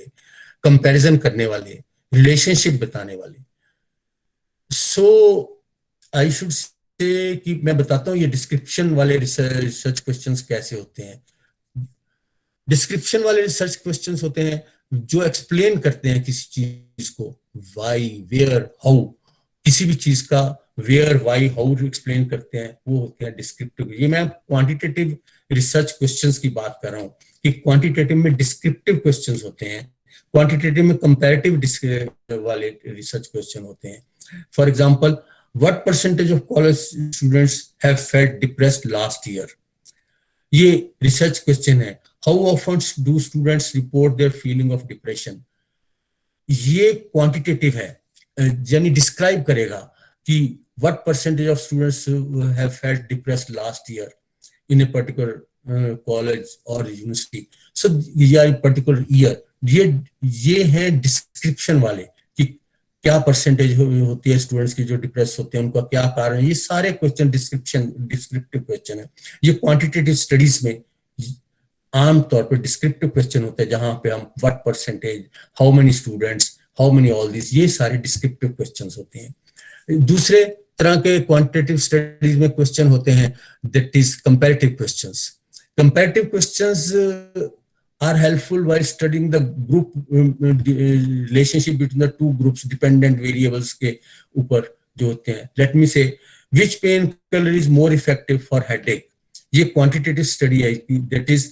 कंपैरिजन करने वाले, रिलेशनशिप बताने वाले. सो आई शुड से कि मैं बताता हूं ये डिस्क्रिप्शन वाले रिसर्च क्वेश्चंस कैसे होते हैं. डिस्क्रिप्शन वाले रिसर्च क्वेश्चंस होते हैं जो एक्सप्लेन करते हैं किसी चीज को, व्हाई, वेयर, हाउ. किसी भी चीज का वेयर, व्हाई, हाउ एक्सप्लेन करते हैं, वो होते हैं डिस्क्रिप्टिव. ये मैं क्वांटिटेटिव रिसर्च क्वेश्चंस की बात कर रहा हूं कि क्वांटिटेटिव में डिस्क्रिप्टिव क्वेश्चंस होते हैं, क्वांटिटेटिव में कंपैरेटिव वाले रिसर्च क्वेश्चन होते हैं. For example, what percentage of college students have felt depressed last year? ये रिसर्च क्वेश्चन है. How often do students report their feeling of depression? ये क्वांटिटेटिव है, यानी डिस्क्राइब करेगा कि what percentage of students have felt depressed last year in a particular college or university. So या particular year. ये है description वाले क्या परसेंटेज होती है स्टूडेंट्स की जो डिप्रेस होते हैं, उनका क्या कारण है. ये सारे क्वेश्चन डिस्क्रिप्टिव क्वेश्चन है. ये क्वांटिटेटिव स्टडीज में आमतौर पर डिस्क्रिप्टिव क्वेश्चन होते हैं जहां पे हम what percentage, how many students, how many all this, ये सारे डिस्क्रिप्टिव क्वेश्चंस होते हैं. दूसरे तरह के क्वांटिटेटिव स्टडीज में क्वेश्चन होते हैं that is comparative questions. Comparative questions are helpful while studying the group relationship between the two groups dependent variables के ऊपर जो होते हैं. Let me say, which painkiller is more effective for headache? ये quantitative study है. That is,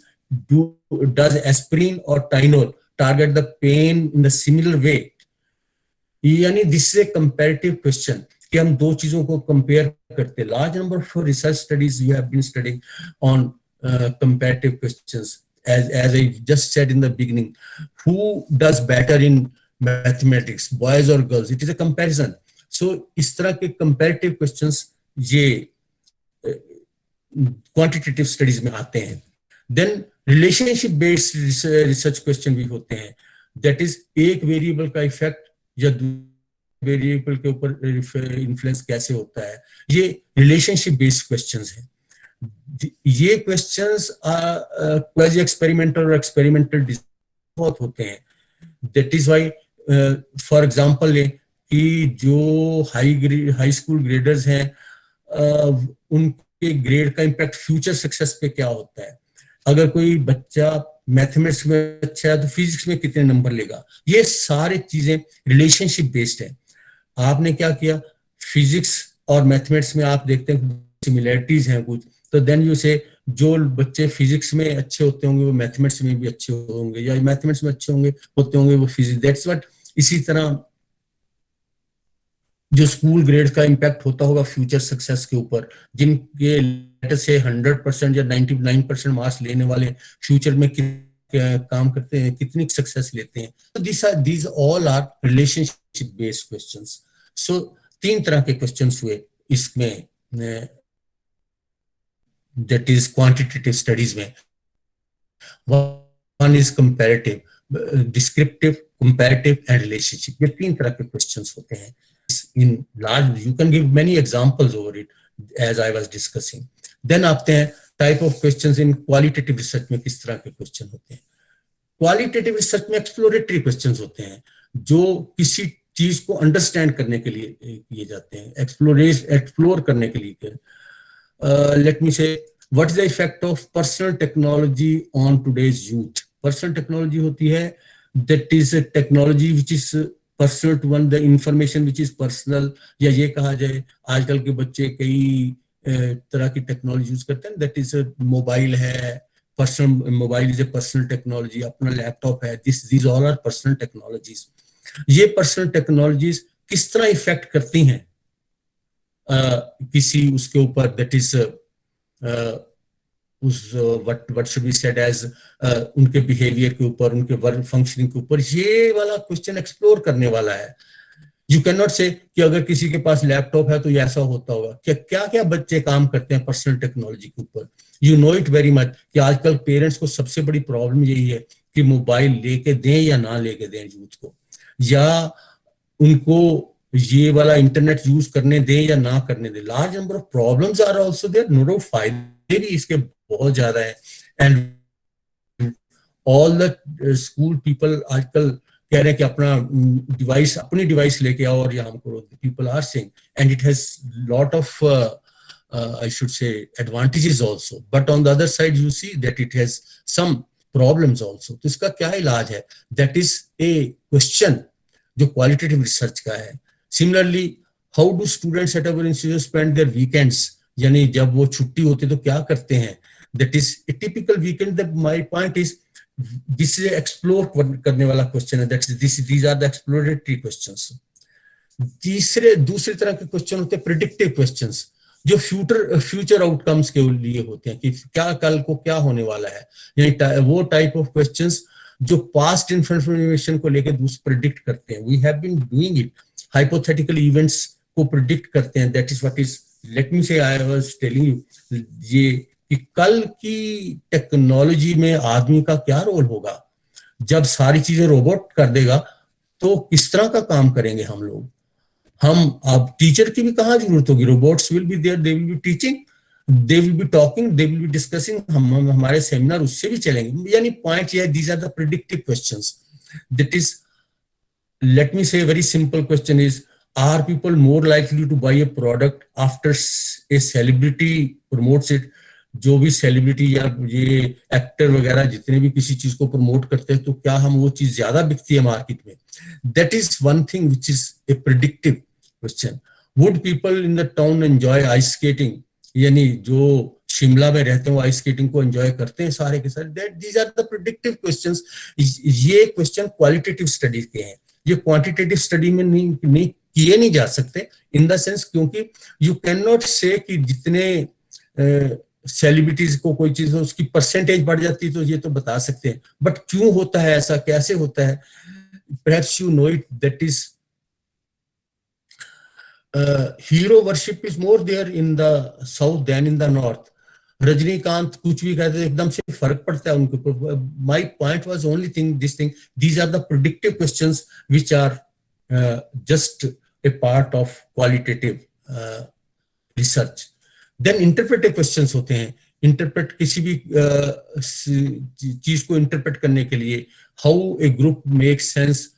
does aspirin or Tylenol target the pain in the similar way? यानी this is a comparative question कि हम दो चीजों को compare करते हैं. Large number of research studies you have been studying on comparative questions. As I just said in the beginning, who does better in mathematics, boys or girls? It is a comparison. So इस तरह के comparative questions ये quantitative studies में आते हैं. Then relationship based research question भी होते हैं. That is, एक variable का effect या वेरिएबल के ऊपर इन्फ्लुएंस कैसे होता है, ये relationship based questions हैं. ये क्वेश्चंस क्वाजी एक्सपेरिमेंटल और एक्सपेरिमेंटल बहुत होते हैं। That is why for example ले कि जो हाई स्कूल ग्रेडर्स हैं उनके ग्रेड का इम्पैक्ट फ्यूचर सक्सेस पे क्या होता है। अगर कोई बच्चा मैथमेटिक्स में अच्छा है तो फिजिक्स में कितने नंबर लेगा। ये सारी चीजें रिलेशनशिप बेस्ड है। आपने क्या किया, फिजिक्स और मैथमेटिक्स में आप देखते हैं सिमिलरिटीज हैं कुछ, तो देन यू से जो बच्चे फिजिक्स में अच्छे होते होंगे वो मैथमेटिक्स में भी अच्छे होंगे, या मैथमेटिक्स में अच्छे होते होंगे वो फिजिक्स। That's what. इसी तरह जो स्कूल ग्रेड का इम्पैक्ट होता होगा फ्यूचर सक्सेस के ऊपर, जिनके लेटर से 100% या 99% मार्क्स लेने वाले फ्यूचर में काम करते हैं, कितनी सक्सेस लेते हैं। तो these all are relationship based questions. So 3 तरह के क्वेश्चंस हुए इसमें, that is quantitative studies में। One is comparative, descriptive, comparative and relationship। ये 3 तरह के क्वेश्चंस होते हैं। In large, you can give many examples over it as I was discussing. Then आते हैं type of questions in qualitative research में किस तरह के क्वेश्चन होते हैं। क्वालिटेटिव रिसर्च में एक्सप्लोरेटरी क्वेश्चंस होते हैं जो किसी चीज को अंडरस्टैंड करने के लिए किए जाते हैं, एक्सप्लोर करने के लिए। Let me say what is the effect of personal technology on today's youth. Personal technology होती है that is technology which is personal to one, the information which is personal, या ये कहा जाए आजकल के बच्चे कई तरह की टेक्नोलॉजी यूज करते हैं। दैट इज मोबाइल है, personal mobile is a personal technology, अपना लैपटॉप है, these all are personal technologies. ये पर्सनल टेक्नोलॉजीज किस तरह इफेक्ट करती हैं किसी उसके ऊपर, दैट इज उस what should be said as उनके बिहेवियर के ऊपर, उनके वर्क फंक्शनिंग के ऊपर। ये वाला क्वेश्चन एक्सप्लोर करने वाला है। यू कैन नॉट से कि अगर किसी के पास लैपटॉप है तो ये ऐसा होता होगा। क्या क्या बच्चे काम करते हैं पर्सनल टेक्नोलॉजी के ऊपर। You know it very much कि आजकल पेरेंट्स को सबसे बड़ी प्रॉब्लम यही है कि मोबाइल लेके दें या ना लेके दें यूथ को, या उनको ये वाला इंटरनेट यूज करने दें या ना करने दें। Large number of problems are also there, no doubt फायदे भी इसके बहुत ज्यादा है। And all the school people आजकल कह रहे हैं कि अपनी डिवाइस लेके आओ और यहाँ करो। People are saying and it has lot of I should say advantages also, but on the other side you see that it has some problems also. तो इसका क्या इलाज है? That is a question जो qualitative research का है। Similarly, how do students at our institute spend their weekends? यानी जब वो छुट्टी होती है तो क्या करते हैं? That is a typical weekend. That my point is this is explore करने वाला question है। That is these are the exploratory questions. दूसरे तरह के क्वेश्चन होते हैं predictive questions, जो फ्यूचर आउटकम्स के लिए होते हैं कि क्या कल को क्या होने वाला है। यानी वो टाइप ऑफ क्वेश्चंस जो पास्ट इंफॉर्मेशन को लेकर प्रिडिक्ट करते हैं। We have been doing it, hypothetical events को प्रिडिक्ट करते हैं। That is what is, let me say I was telling you ये कि कल की टेक्नोलॉजी में आदमी का क्या रोल होगा। जब सारी चीजें रोबोट कर देगा तो किस तरह का काम करेंगे हम लोग। हम अब टीचर की भी कहाँ जरूरत होगी। Robots will be there, they will be teaching, they will be talking, they will be discussing. हमारे सेमिनार उससे भी चलेंगे। यानी पॉइंट ये है, these are the predictive questions. That is, let me say very simple question is, are people more likely to buy a product after a celebrity promotes it. जो भी celebrity या ये एक्टर वगैरह जितने भी किसी चीज को प्रमोट करते हैं तो क्या हम वो चीज ज्यादा बिकती है मार्केट में। That is one thing which is a predictive question. Would people in the town enjoy ice skating, यानी जो शिमला में रहते हैं वो आइस स्केटिंग को एंजॉय करते हैं सारे के सारे। That these are the predictive questions. ये क्वेश्चन क्वालिटेटिव स्टडी के हैं, ये क्वांटिटेटिव स्टडी में नहीं किए नहीं जा सकते इन द सेंस, क्योंकि यू कैन नॉट से कि जितने सेलिब्रिटीज को कोई चीज उसकी परसेंटेज बढ़ जाती है तो ये तो बता सकते हैं, बट क्यों होता है ऐसा, कैसे होता है। Perhaps you know it, that is hero worship is more there in the south than in the north. Rajinikanth कुछ भी कहते हैं एकदम से फर्क पड़ता है उनके ऊपर। My point was only thing this thing, these are the predictive questions which are just a part of qualitative research. Then interpretive questions होते हैं, इंटरप्रेट किसी भी चीज को इंटरप्रेट करने के लिए, how a group make sense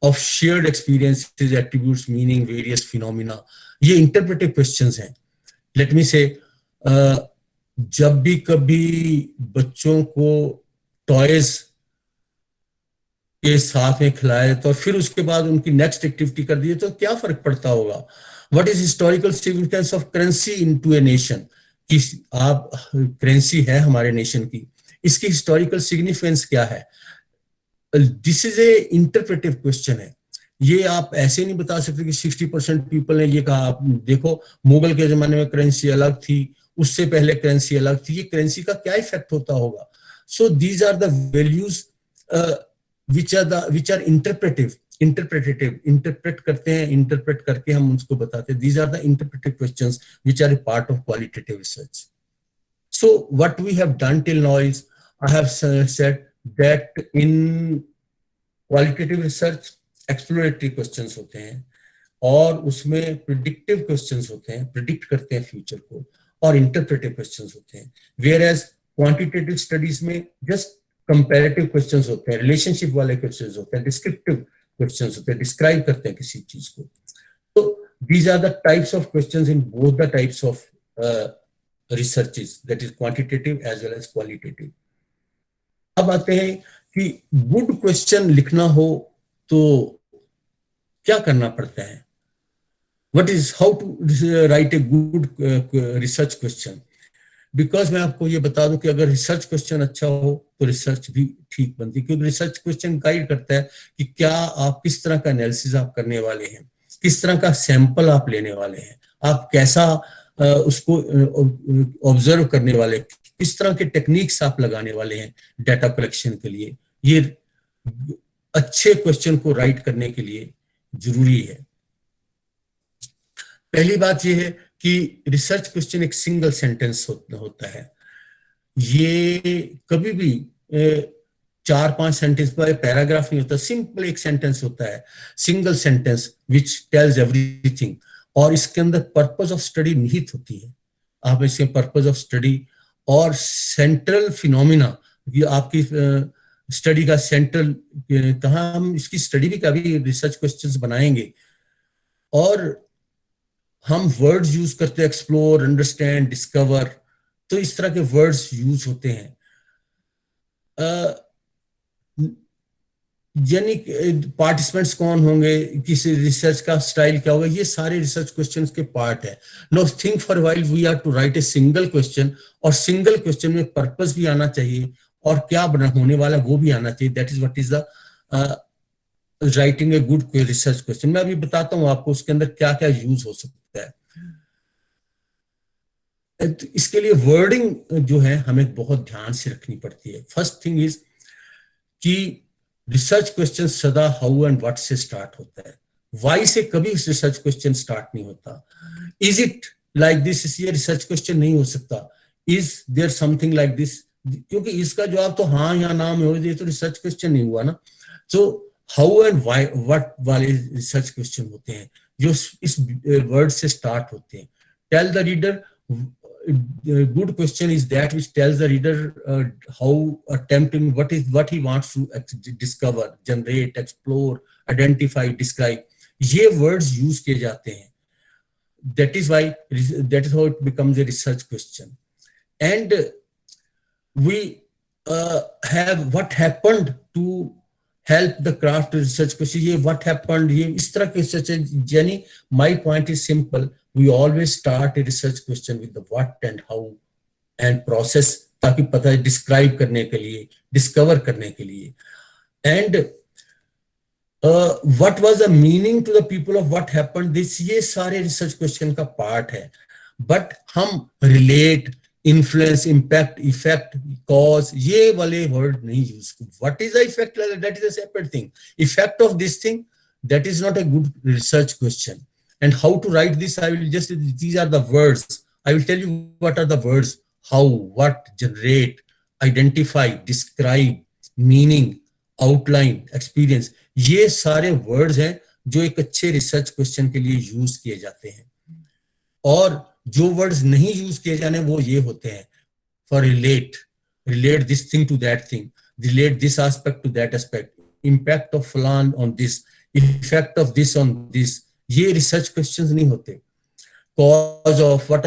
of shared experiences, attributes, meaning, various phenomena, ये इंटरप्रेटिव क्वेश्चंस हैं। लेट मी से जब भी कभी बच्चों को टॉयज के साथ में खिलाया तो फिर उसके बाद उनकी नेक्स्ट एक्टिविटी कर दी तो क्या फर्क पड़ता होगा? What is historical significance of currency into a nation, कि आप करेंसी है हमारे नेशन की, इसकी हिस्टोरिकल सिग्निफिकेंस क्या है? This is A interpretive question है। ये आप ऐसे नहीं बता सकते कि 60% पीपल ने ये कहा। आप देखो मुगल के जमाने में करेंसी अलग थी, उससे पहले करेंसी अलग थी, ये करेंसी का क्या इफेक्ट होता होगा? So these are the values which are interpretive, interpret करते हैं, interpret करके हम उसको बताते हैं। These are the interpretive questions which are a part of qualitative research. So what we have done till now is, I have said that in qualitative research exploratory questions होते हैं और उसमें predictive questions होते हैं, predict करते हैं future को, और interpretive questions होते हैं। Whereas quantitative studies में just कंपैरेटिव क्वेश्चंस होते हैं, रिलेशनशिप वाले क्वेश्चंस होते हैं, डिस्क्रिप्टिव क्वेश्चंस होते हैं, डिस्क्राइब करते हैं किसी चीज को। तो these are the types of questions in both the types of researches, that is quantitative as well as qualitative. अब आते हैं कि गुड क्वेश्चन लिखना हो तो क्या करना पड़ता है? What is how to write a good research question? Because मैं आपको ये बता दूं कि अगर रिसर्च क्वेश्चन अच्छा हो तो रिसर्च भी ठीक बनती है, क्योंकि रिसर्च क्वेश्चन गाइड करता है कि क्या आप किस तरह का एनालिसिस आप करने वाले हैं, किस तरह का सैंपल आप लेने वाले हैं, आप कैसा उसको ऑब्जर्व करने वाले, किस तरह के टेक्निक्स आप लगाने वाले हैं डाटा कलेक्शन के लिए। ये अच्छे क्वेश्चन को राइट करने के लिए जरूरी है। पहली बात यह है कि रिसर्च क्वेश्चन एक सिंगल सेंटेंस होता है। ये कभी भी 4-5 सेंटेंस पर पैराग्राफ नहीं होता, सिंपल एक सेंटेंस होता है, single sentence which tells everything, और इसके अंदर पर्पस ऑफ स्टडी निहित होती है। आप इसके पर्पस ऑफ स्टडी और सेंट्रल फिनोमिना, ये आपकी स्टडी का सेंट्रल कहाँ, हम इसकी स्टडी भी कभी रिसर्च क्वेश्चंस बनाएंगे। और हम वर्ड्स यूज करते हैं, एक्सप्लोर, अंडरस्टैंड, डिस्कवर, तो इस तरह के वर्ड्स यूज होते हैं। यानी पार्टिसिपेंट्स कौन होंगे, किसी रिसर्च का स्टाइल क्या होगा, ये सारे रिसर्च क्वेश्चंस के पार्ट है। No think for while we are to write a single question, और सिंगल क्वेश्चन में पर्पस भी आना चाहिए और क्या बना होने वाला वो भी आना चाहिए। That is what is the writing a good research question. मैं अभी बताता हूं आपको उसके अंदर क्या क्या यूज हो सकता है। इसके लिए वर्डिंग जो है हमें बहुत ध्यान से रखनी पड़ती है। फर्स्ट थिंग इज कि रिसर्च क्वेश्चन सदा हाउ एंड व्हाट से स्टार्ट होता है, वाई से कभी रिसर्च क्वेश्चन स्टार्ट नहीं होता। इज इट लाइक दिस, ये रिसर्च क्वेश्चन नहीं हो सकता। Is there something like this, क्योंकि इसका जवाब तो हाँ या ना में हो, ये तो रिसर्च क्वेश्चन नहीं हुआ ना। So how and why what वाले रिसर्च क्वेश्चन होते हैं जो इस वर्ड से स्टार्ट होते हैं। Tell the reader, good question is that which tells the reader how attempting what he wants to discover, generate, explore, identify, describe. ये words use किए जाते हैं। that is how it becomes a research question. And we have what happened to help the craft research question. ये what happened, ये इस तरह के research है। यानी my point is simple, we always start a research question with the what and how and process, ताकि पता है डिस्क्राइब करने के लिए, डिस्कवर करने के लिए। And what was the meaning to the people of what happened, this, ये सारे रिसर्च क्वेश्चन का पार्ट है। बट हम relate, influence, impact, effect, cause, ये वाले वर्ड नहीं use. What is the effect, that is a separate thing. Effect of this thing, that is not a good research question. And how to write this, I will just, these are the words, I will tell you what are the words: how, what, generate, identify, describe, meaning, outline, experience। ये सारे words हैं जो एक अच्छे research question के लिए use किए जाते हैं। और जो वर्ड्स नहीं यूज किए जाने वो ये होते हैं, for relate this thing to that thing, relate this aspect to that aspect, impact of flan on this, effect of this on this. ये रिसर्च क्वेश्चंस नहीं होते. Cause of what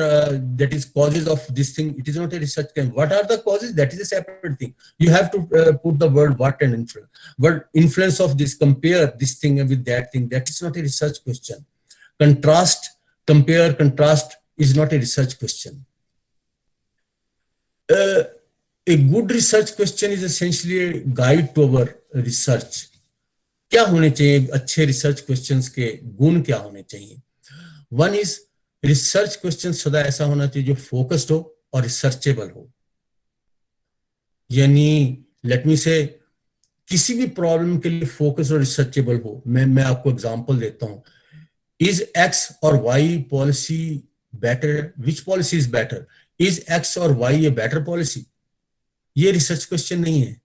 that is causes of this thing, it is not a research question. What are the causes? That is a separate thing. You have to put the word what and influence. What influence of this, compare this thing with that thing, that is not a research question. Contrast, compare, contrast is not a research question. A good research question is essentially a guide to our research. क्या होने चाहिए अच्छे research questions के गुण, क्या होने चाहिए? One is, research question सदा ऐसा होना चाहिए जो फोकस्ड हो और रिसर्चेबल हो. यानी लेट मी से, किसी भी प्रॉब्लम के लिए फोकस और रिसर्चेबल हो. मैं आपको एग्जांपल देता हूं. इज एक्स और Y policy better? Which policy is better? Is X और वाई ए बेटर पॉलिसी? ये रिसर्च क्वेश्चन नहीं है.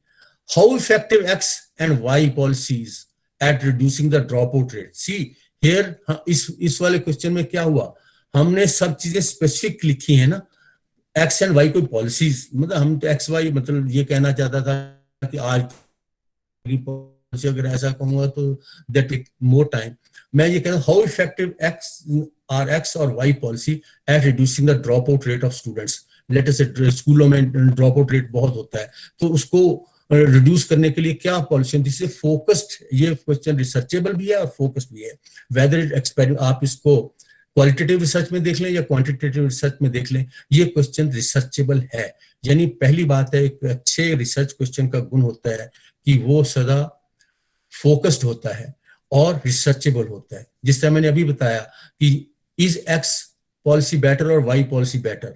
How effective X and Y policies at reducing the drop out rate? See here, इस वाले question में क्या हुआ, हमने सब चीजें स्पेसिफिक लिखी है ना. एक्स एंड वाई कोई पॉलिसीज, मतलब हम तो एक्स वाई मतलब ये कहना चाहता था कि आज पॉलिसी, अगर ऐसा कहूंगा तो दैट टेक मोर टाइम. मैं ये कहता हूं, हाउ इफेक्टिव एक्स और Y policy at reducing the drop out rate of students. Let us say स्कूलों में ड्रॉप आउट रेट बहुत होता है, तो उसको रिड्यूस करने के लिए क्या पॉलिसी? This is focused. ये क्वेश्चन रिसर्चेबल भी है और फोकस्ड भी है. वेदर इट एक्सपेरिमेंट, आप इसको क्वालिटेटिव रिसर्च में देख लें या क्वांटिटेटिव रिसर्च में देख लें, ये क्वेश्चन रिसर्चेबल है. यानी पहली बात है, एक अच्छे रिसर्च क्वेश्चन का गुण होता है कि वो सदा फोकस्ड होता है और रिसर्चेबल होता है. जिस तरह मैंने अभी बताया कि इज एक्स पॉलिसी बेटर और Y policy better?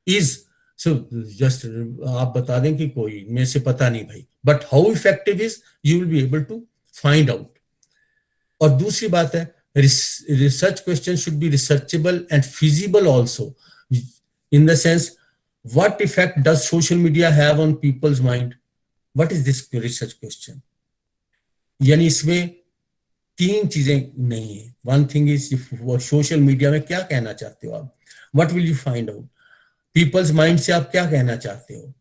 Is, so just आप बता दें कि कोई में से पता नहीं भाई, but how effective is, you will be able to find out. और दूसरी बात है, research question should be researchable and feasible also, in the sense, what effect does social media have on people's mind? What is this research question? यानी इसमें तीन चीजें नहीं है. One thing is, social media में क्या कहना चाहते हो आप, what will you find out, people's mind से आप क्या कहना चाहते हो.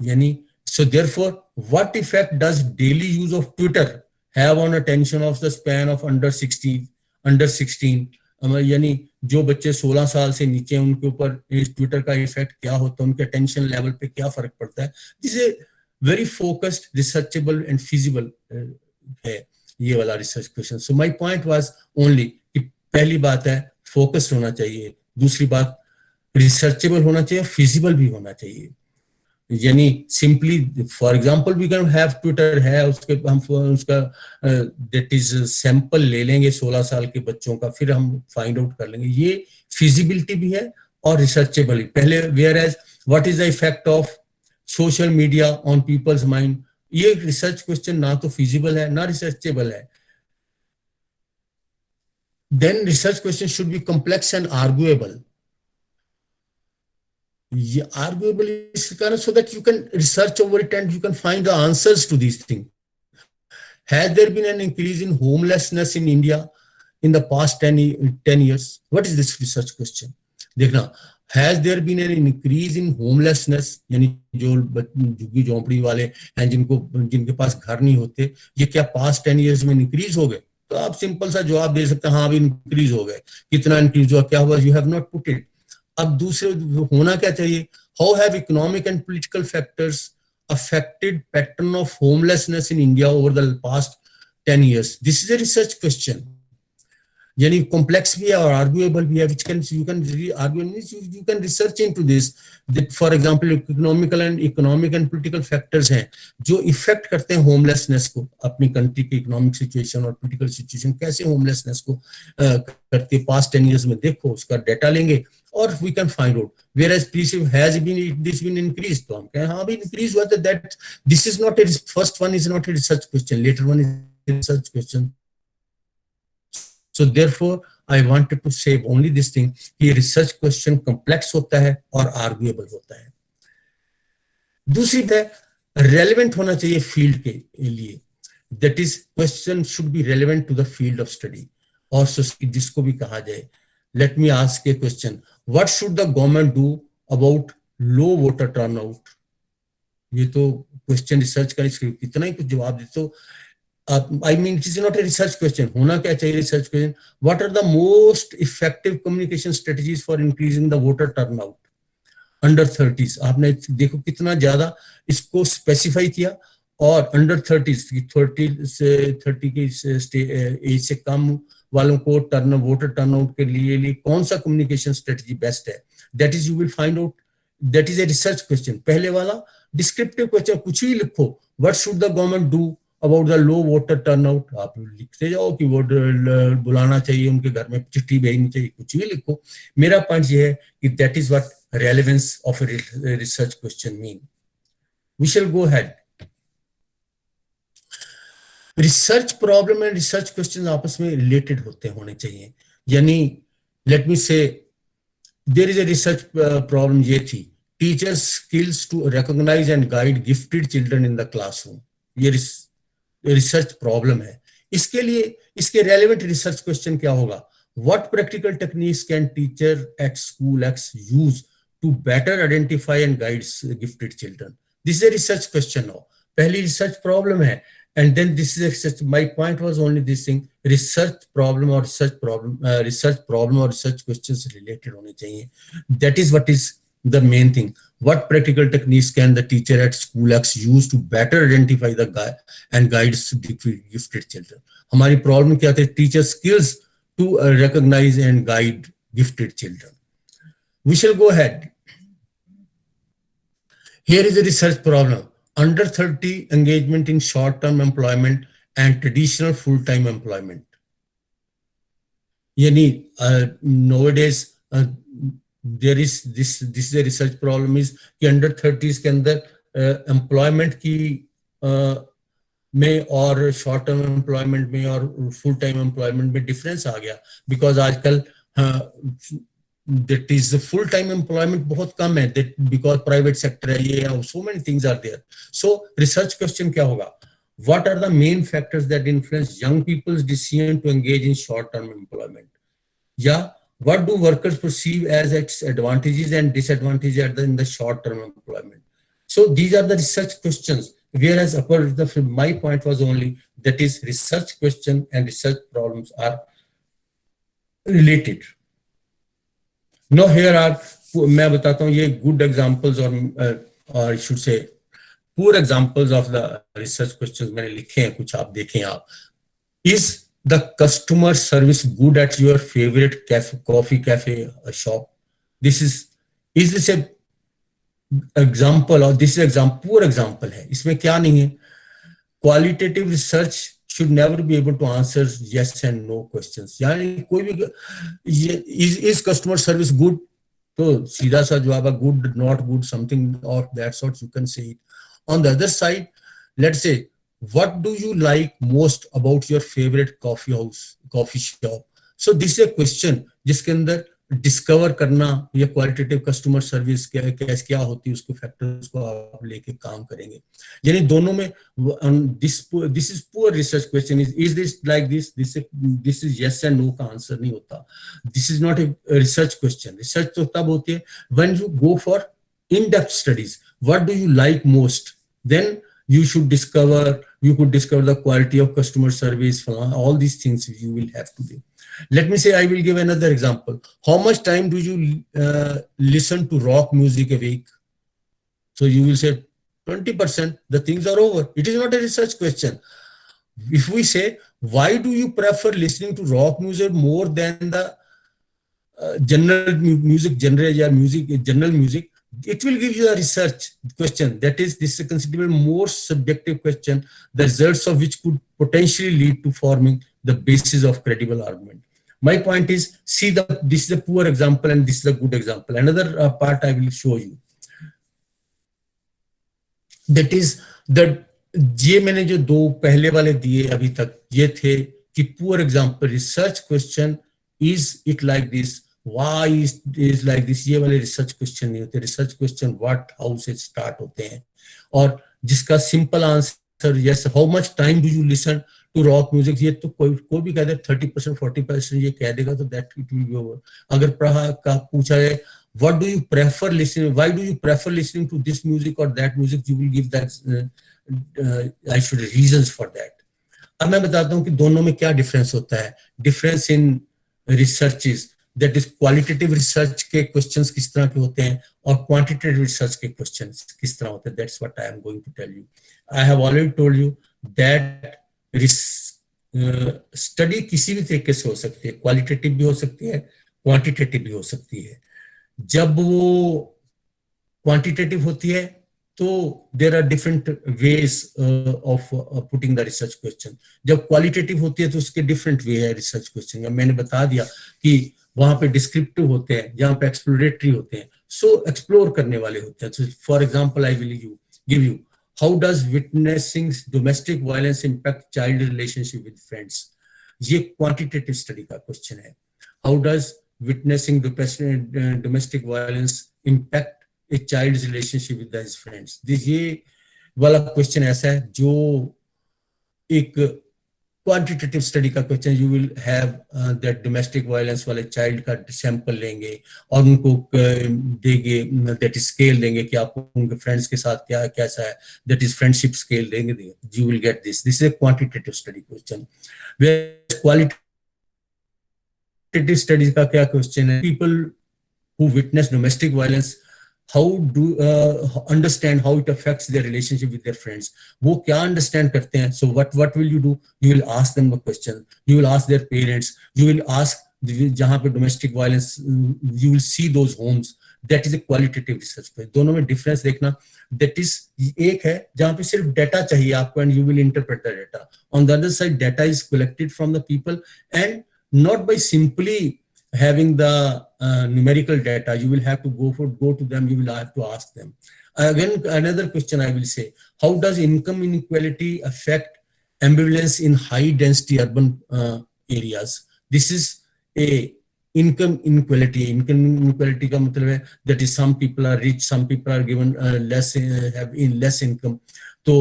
यानी so therefore, what effect does daily use of Twitter have on attention of the span of under 16. यानी जो बच्चे 16 साल से नीचे हैं उनके ऊपर इस ट्विटर का इफेक्ट क्या होता है, उनके अटेंशन लेवल पे क्या फर्क पड़ता है. This is very focused, researchable and feasible है ये वाला research question. So my point was only कि पहली बात है फोकस्ड होना चाहिए, दूसरी बात रिसर्चेबल होना चाहिए, फिजिबल भी होना चाहिए. यानी simply for example we can have Twitter है, उसके हम उसका दैट इज सैंपल ले लेंगे 16 साल के बच्चों का, फिर हम फाइंड आउट कर लेंगे. ये फिजिबिलिटी भी है और रिसर्चेबल भी. पहले whereas what is the effect of social media on people's mind, ये रिसर्च क्वेश्चन ना तो फिजिबल है ना रिसर्चेबल है. Then research question should be complex and arguable. Arguable is so that you can research over it and you can find the answers to these things. Has there been an increase in homelessness in India in the past 10 years? What is this research question? देखना, has there been an increase in homelessness, यानी जो झुग्गी झोंपड़ी वाले हैं जिनके पास घर नहीं होते, ये क्या past 10 years में इंक्रीज हो गए? तो आप सिंपल सा जवाब दे सकते हैं, हाँ अभी इंक्रीज हो गए. कितना इंक्रीज हुआ, क्या हुआ? You have not put it. अब दूसरे होना क्या चाहिए, how have economic and political factors affected pattern of homelessness in India over the past 10 years? This is a research question. यानी कॉम्प्लेक्स भी है और आर्ग्यूएबल भी है, which can you can research into this. For example economic and political factors हैं जो effect करते हैं होमलेसनेस को. अपनी कंट्री की इकोनॉमिक सिचुएशन और पॉलिटिकल सिचुएशन कैसे होमलेसनेस को करती है पास्ट 10 years में, देखो उसका डेटा लेंगे और we can find out. Whereas please has been increase, तो हम कहें हाँ भी इंक्रीज हुआ. That this is not a, first one is not a research question, later one is research question. So therefore, I wanted to say only this thing कि research question complex होता है और आर्ग्यूएबल होता है. दूसरी बात, relevant होना चाहिए फील्ड के लिए. That is question should be relevant to the field of study. और जिसको भी कहा जाए, let me ask a question, what should the government do about low voter turnout? ये तो क्वेश्चन रिसर्च का कितना ही कुछ जवाब दे। तो I mean, it is not a research question. होना क्या चाहिए research question? What are the most effective communication strategies for increasing the voter turnout under 30s? आपने देखो कितना ज्यादा इसको स्पेसिफाई किया, और अंडर 30s 30 से 30 की एज से कम वालों को वोटर टर्नआउट के लिए कौन सा कम्युनिकेशन स्ट्रेटजी बेस्ट है? That is you will find out, that is a research question. पहले वाला डिस्क्रिप्टिव क्वेश्चन, कुछ भी लिखो, what should the government do about the low voter turnout, आप लिखते जाओ कि वोट बुलाना चाहिए, उनके घर में चिट्ठी भेजनी चाहिए, कुछ भी लिखो। मेरा पॉइंट ये है कि that is what relevance of a research question mean. We shall go ahead. Research problem and research question आपस में रिलेटेड होने चाहिए। यानी let me say there is a research problem, ये थी teachers skills to recognise and guide gifted children in the classroom. ये research problem है। इसके लिए इसके रेलेवेंट रिसर्च क्वेश्चन क्या होगा? What practical techniques can teacher at school ex use to better identify and guide gifted children? This is a research question. Now पहली research problem है, and then this is a research. My point was only this thing, research problem or research questions related hone chahiye. That is what is the main thing. What practical techniques can the teacher at school X use to better identify the guy and guide gifted children? Hamari problem kya the teacher skills to recognize and guide gifted children. We shall go ahead. Here is a research problem. Under 30 engagement in short-term employment and traditional full-time employment. Yani nowadays there is this is a research problem is कि under 30s के अंदर employment की में और short-term employment में और full-time employment में difference आ गया, because आजकल that is the full-time employment बहुत कम है, that because private sector है ये, so many things are there. So research question क्या होगा? What are the main factors that influence young people's decision to engage in short-term employment? या what do workers perceive as its advantages and disadvantages in the short-term employment? So these are the research questions. Whereas my point was only that is research question and research problems are related. Now here are, मैं बताता हूँ ये good examples or I should say poor examples of the research questions मैंने लिखे हैं, कुछ आप देखें आप. Is the customer service good at your favorite coffee cafe shop? Is this a example or this is example, poor example है. इसमें क्या नहीं है? Qualitative research should never be able to answer yes and no questions. यानी कोई भी is customer service good, तो सीधा सा जवाब है good, not good, something of that sort you can say it. On the other side, let's say what do you like most about your favorite coffee shop? So this is a question जिसके अंदर discover करना या qualitative customer service क्या होती है, उसको factors को आप लेके काम करेंगे. यानी दोनों में this is poor research question. Is this like this is yes and no का आंसर नहीं होता. This is not a research question. Research तो तब होती है when you go for in depth studies. What do you like most, then you could discover the quality of customer service. All these things you will have to do. Let me say, I will give another example. How much time do you listen to rock music a week? So you will say 20%. The things are over. It is not a research question. If we say, why do you prefer listening to rock music more than the general music general music? It will give you a research question. That is, this is considered more subjective question, the results of which could potentially lead to forming the basis of credible argument. My point is, see, this is a poor example and this is a good example. Another part I will show you. That is that ये मैंने जो दो पहले वाले दिए अभी तक, ये थे कि poor example. Research question, is it like this? Why is like this? ये वाले रिसर्च क्वेश्चन नहीं होते. रिसर्च क्वेश्चन व्हाट, हाउ से स्टार्ट होते हैं, और जिसका simple answer answer yes. How much time do you listen to rock music? ये तो कोई भी कह दे 30% 40% ये कह देगा तो that it will be over. अगर पूछा है what do you prefer listening, why do you prefer listening to this music or that music, you will give that I should reasons for that. अब मैं बताता हूँ कि दोनों में क्या डिफरेंस होता है. Difference in researches, that is qualitative research के क्वेश्चंस किस तरह के होते हैं और क्वांटिटेटिव रिसर्च के क्वेश्चंस किस तरह होते हैं. That's what I am going to tell you. I have already told you that study किसी भी तरीके से हो सकती है, क्वालिटेटिव भी हो सकती है, क्वांटिटेटिव भी हो सकती है. जब वो क्वांटिटेटिव होती है तो there are different ways of putting the research question. जब क्वालिटेटिव होती है तो उसके डिफरेंट वे है रिसर्च क्वेश्चन. मैंने बता दिया कि वहां पे डिस्क्रिप्टिव होते हैं, जहां पे एक्सप्लोरेटरी होते हैं, सो एक्सप्लोर करने वाले होते हैं. For example I will give you how does witnessing domestic violence impact child relationship with friends. ये क्वांटिटेटिव स्टडी का क्वेश्चन है. How does witnessing domestic violence impact a child's relationship with his friends. ये वाला question ऐसा है जो एक quantitative study का question. You will have that domestic violence वाले चाइल्ड का सैंपल लेंगे और उनको देंगे, दैट स्केल देंगे कि आपको उनके फ्रेंड्स के साथ क्या कैसा है, दैट इज फ्रेंडशिप स्केल देंगे. You will get this is A quantitative study question. Qualitative studies का क्या क्वेश्चन है. People who witness domestic violence, how do understand how it affects their relationship with their friends. वो क्या understand करते हैं. So what will you do? You will ask them a question. You will ask their parents. You will ask जहाँ पे domestic violence, you will see those homes. That is a qualitative research. दोनों में difference देखना. That is एक है जहाँ पे सिर्फ data चाहिए आपको and you will interpret the data. On the other side, data is collected from the people and not by simply having the numerical data. You will have to go to them. You will have to ask them. Again, another question I will say: how does income inequality affect ambivalence in high density urban areas? This is a income inequality. Income inequality का मतलब है that is some people are rich, some people are given less income. तो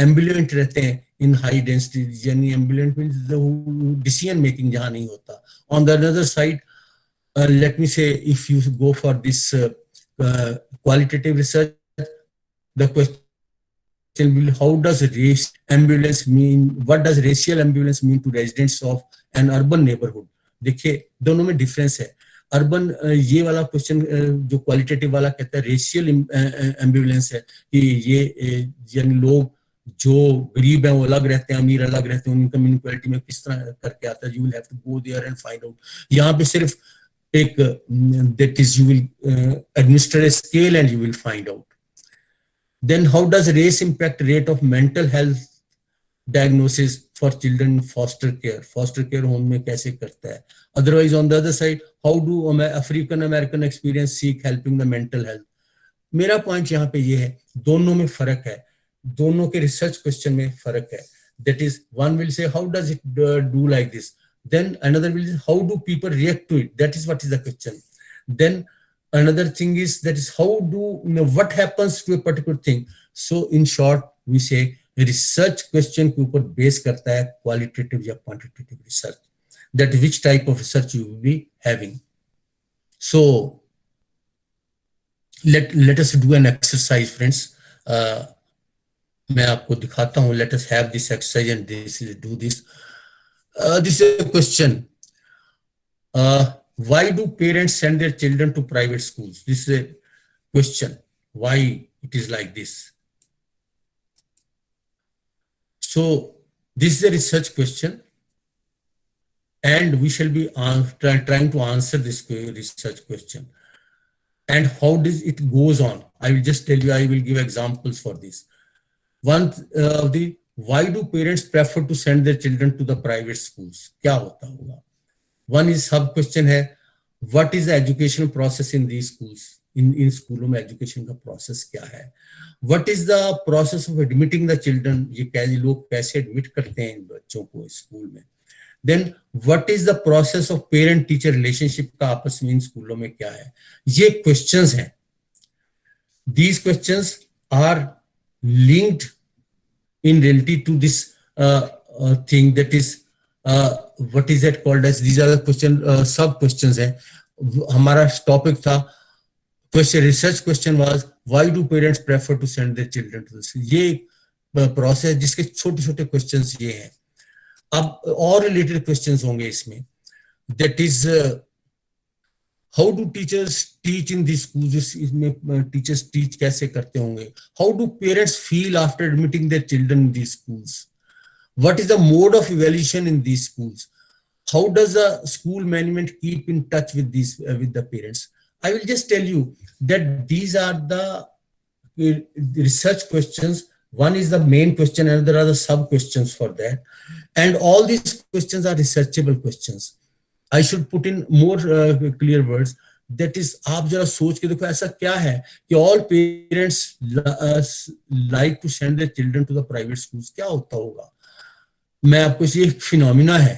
ambivalent रहते हैं in high density. यानी ambivalent means the decision making जहाँ नहीं होता. On the other side, let me say, if you go for this qualitative research, the question will, how does race ambivalence mean, what does racial ambivalence mean to residents of an urban neighborhood. देखिए दोनों में difference है. Urban ये वाला question जो qualitative वाला कहता है रेशियल एम्बिवलेंस है कि ये यानी लोग जो गरीब हैं वो अलग रहते हैं, अमीर अलग रहते हैं, इनकम इनइक्वालिटी में किस तरह करके आता है. You will have to go there and find out. यहाँ पे सिर्फ एक that is you will administer a scale and you will find out. Then how does race impact rate of mental health diagnosis for children in foster care. Foster care home में कैसे करता है. Otherwise on the other side, how do African American experience seek helping the mental health. मेरा point यहाँ पे ये है, दोनों में फर्क है, दोनों के रिसर्च क्वेश्चन में फर्क है. That is, one will say how does it do like this. Then another will say how do people react to it. That is what is the question. Then another thing is that is how do what happens to a particular thing. So in short we say research question के ऊपर base करता है qualitative या quantitative research. That which type of research you will be having. So let us do an exercise, friends. मैं आपको दिखाता हूँ. Let us have this exercise and do this. This is a question. Why do parents send their children to private schools? This is a question. Why it is like this? So this is a research question, and we shall be trying to answer this research question. And how does it goes on? I will just tell you. I will give examples for this. One of the why do parents prefer to send their children to the private schools? क्या होता होगा? One is sub question है, what is the educational process in these schools? In स्कूलों में education का process क्या है? What is the process of admitting the children? ये कैसे लोग कैसे admit करते हैं इन बच्चों को स्कूल में? Then what is the process of parent teacher relationship का आपस में इन स्कूलों में क्या है? ये questions हैं. These questions are linked in reality to this thing, that is what is that called as, these are the question sub questions है. हमारा टॉपिक था question, research question was why do parents prefer to send their children to this. ये process जिसके छोटे छोटे questions ये हैं. अब और रिलेटेड क्वेश्चंस होंगे इसमें, that is how do teachers teach in this schools. इसमें टीचर्स टीच कैसे करते होंगे. How do parents feel after admitting their children in this schools. What is the mode of evaluation in these schools? How does the school management keep in touch with these with the parents? I will just tell you that these are the research questions. One is the main question and there are the sub questions for that, and all these questions are researchable questions. I should put in more clear words. That is, आप जरा सोच के देखो ऐसा क्या है कि all parents like to send their children to the private schools. क्या होता होगा. मैं आपको, ये फिनोमिना है.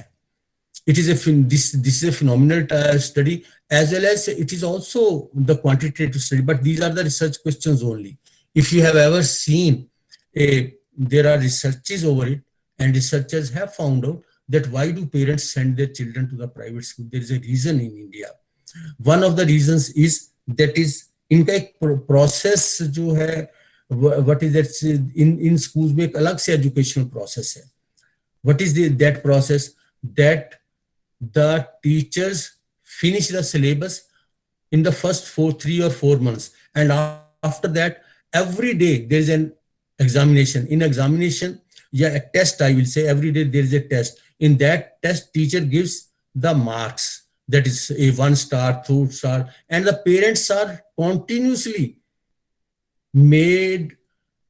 It is this is a phenomenal study, as well as it is also the quantitative study, but these are the research questions only. If you have ever seen there are researches over it, and researchers have found out that why do parents send their children to the private school. There is a reason in India. One of the reasons is that is इनका एक process जो है, what is that, in schools में एक अलग से educational process है. What is that process? That the teachers finish the syllabus in the first 3 or 4 months, and after that every day there is an examination. In examination, yeah, a test, I will say, every day there is a test. In that test, teacher gives the marks, that is a 1 star, 2 star, and the parents are continuously made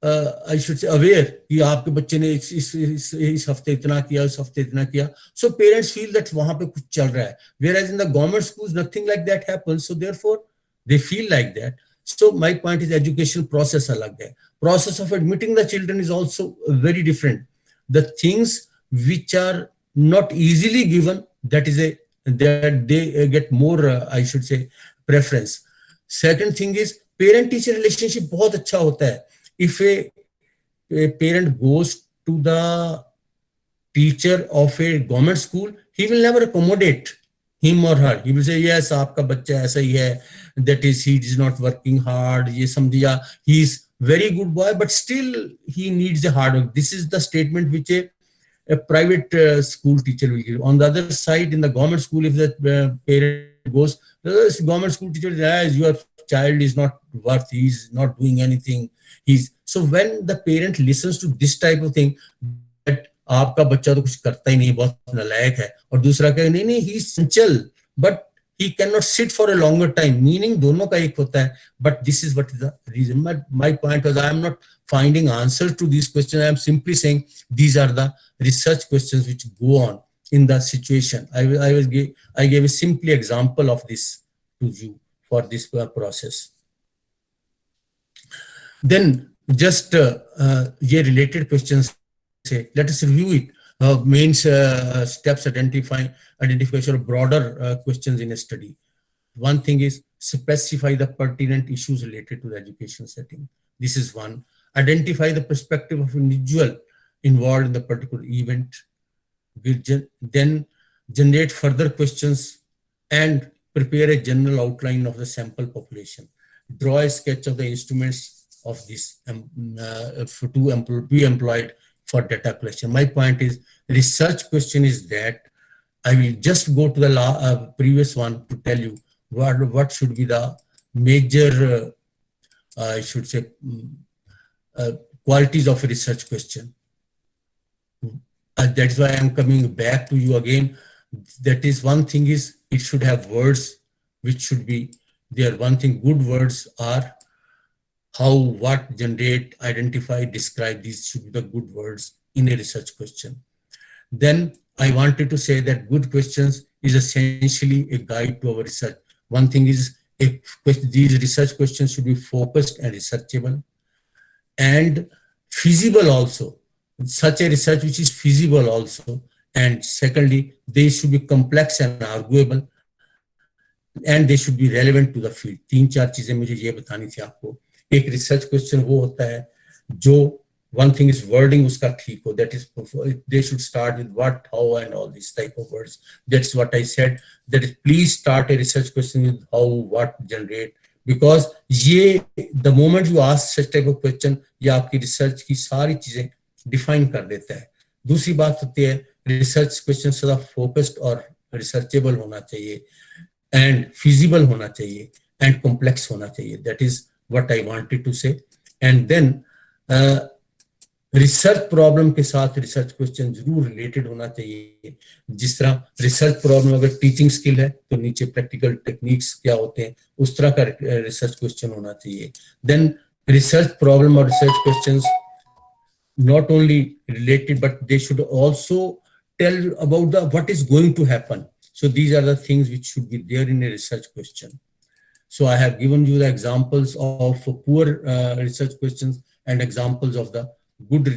I should say aware कि आपके बच्चे ने इस हफ्ते इतना किया, इस हफ्ते इतना किया. So parents feel that वहाँ पे कुछ चल रहा है. Whereas in the government schools nothing like that happens. So therefore they feel like that. So my point is education process अलग है. Process of admitting the children is also very different. The things which are not easily given, that they get more I should say preference. Second thing is parent teacher relationship बहुत अच्छा होता है. If a parent goes to the teacher of a government school, he will never accommodate him or her. He will say, yes, आपका बच्चा ऐसा ही है, that is, he is not working hard, ये समझिया, he is very good boy, but still he needs a hard work. This is the statement which a private school teacher will give. On the other side, in the government school, if the parent goes, the government school teacher says, your child is not worth, he is not doing anything. So when the parent listens to this type of thing, that आपका बच्चा तो कुछ करता ही नहीं, बहुत नालायक है, और दूसरा कहे नहीं he is Chanchal, but he cannot sit for a longer time, meaning दोनों का एक होता है. But this is what is the reason. My point was, I am not finding answers to these questions. I am simply saying these are the research questions which go on in the situation. I gave a simple example of this to you for this process. Then just ये related questions say, let us review it. Main steps identification of broader questions in a study. One thing is specify the pertinent issues related to the education setting. This is one. Identify the perspective of individual involved in the particular event. Then generate further questions and prepare a general outline of the sample population. Draw a sketch of the instruments of this to be employed for data collection. My point is, research question is that I will just go to the previous one to tell you what should be the major, I should say, qualities of a research question. That's why I'm coming back to you again. That is, one thing is it should have words which should be there. One thing, good words are how, what, generate, identify, describe. These should be the good words in a research question. Then I wanted to say that good questions is essentially a guide to our research. One thing is these research questions should be focused and researchable and feasible also. Such a research which is feasible also. And secondly, they should be complex and arguable, and they should be relevant to the field. 3-4 चीजें मुझे ये बतानी थी आपको. एक research question वो होता है जो one thing is wording uska theek ho, that is they should start with what, how and all these type of words. That's what I said, that is please start a research question with how, what, generate, because ye the moment you ask such type of question ye aapki research ki sari cheezein define kar deta hai. दूसरी बात होती है research question सदा focused और researchable होना चाहिए and feasible होना चाहिए एंड कॉम्प्लेक्स होना चाहिए. That is what I wanted to say. And then research problem के साथ रिसर्च क्वेश्चन जरूर रिलेटेड होना चाहिए. जिस तरह रिसर्च प्रॉब्लम अगर टीचिंग स्किल है तो नीचे प्रैक्टिकल टेक्निक्स क्या होते हैं उस तरह का रिसर्च क्वेश्चन होना चाहिए. देन रिसर्च प्रॉब्लम और research questions not only related but they should also tell about the what is going to happen. So these are the things which should be there in a research question. So I have given you the examples of poor research questions and examples of the good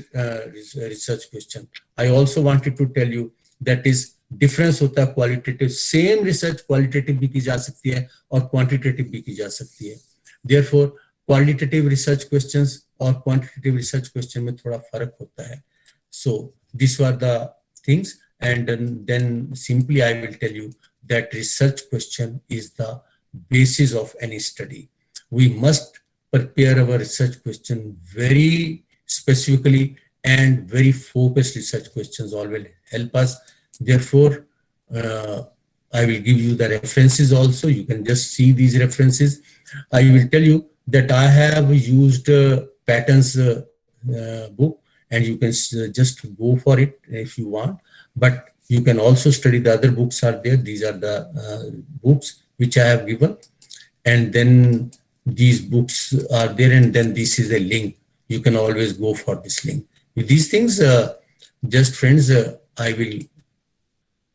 research question. I also wanted to tell you that is difference होता है qualitative, same research qualitative भी की जा सकती है और quantitative भी की जा सकती है. Therefore qualitative research questions और quantitative research question में थोड़ा फर्क होता है. So these were the things, and then simply I will tell you that research question is the basis of any study. We must prepare our research question very specifically, and very focused research questions all will help us. Therefore I will give you the references also. You can just see these references. I will tell you that I have used Patton's book, and you can just go for it if you want, but you can also study the other books are there. These are the books which I have given, and then these books are there, and then this is a link. You can always go for this link. With these things, just friends, I will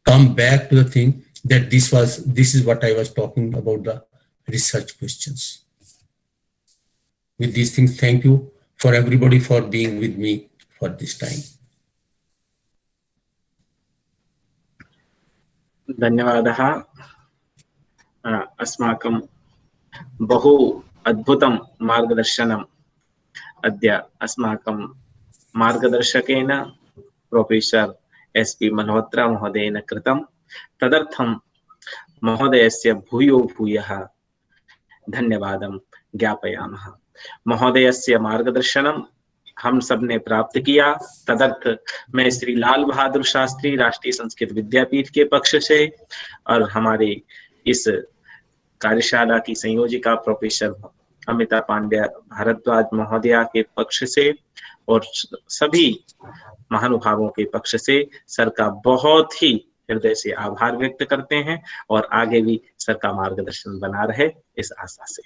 come back to the thing that this is what I was talking about, the research questions. With these things, thank you for everybody for being with me for this time. धन्यवादः. अस्माकं बहु अद्भुतं मार्गदर्शनम् अद्य अस्माकं मार्गदर्शकेन professor SP. Malhotra महोदयेन कृतं. तदर्थं महोदयस्य भूयो भूयः धन्यवादं ज्ञापयामः. महोदयस्य मार्गदर्शनम हम सब ने प्राप्त किया. तदर्थ मैं श्री लाल बहादुर शास्त्री राष्ट्रीय संस्कृत विद्यापीठ के पक्ष से और हमारे इस कार्यशाला की संयोजिका प्रोफेसर अमिता पांड्या भारद्वाज महोदया के पक्ष से और सभी महानुभावों के पक्ष से सर का बहुत ही हृदय से आभार व्यक्त करते हैं और आगे भी सर का मार्गदर्शन बना रहे इस आशा से.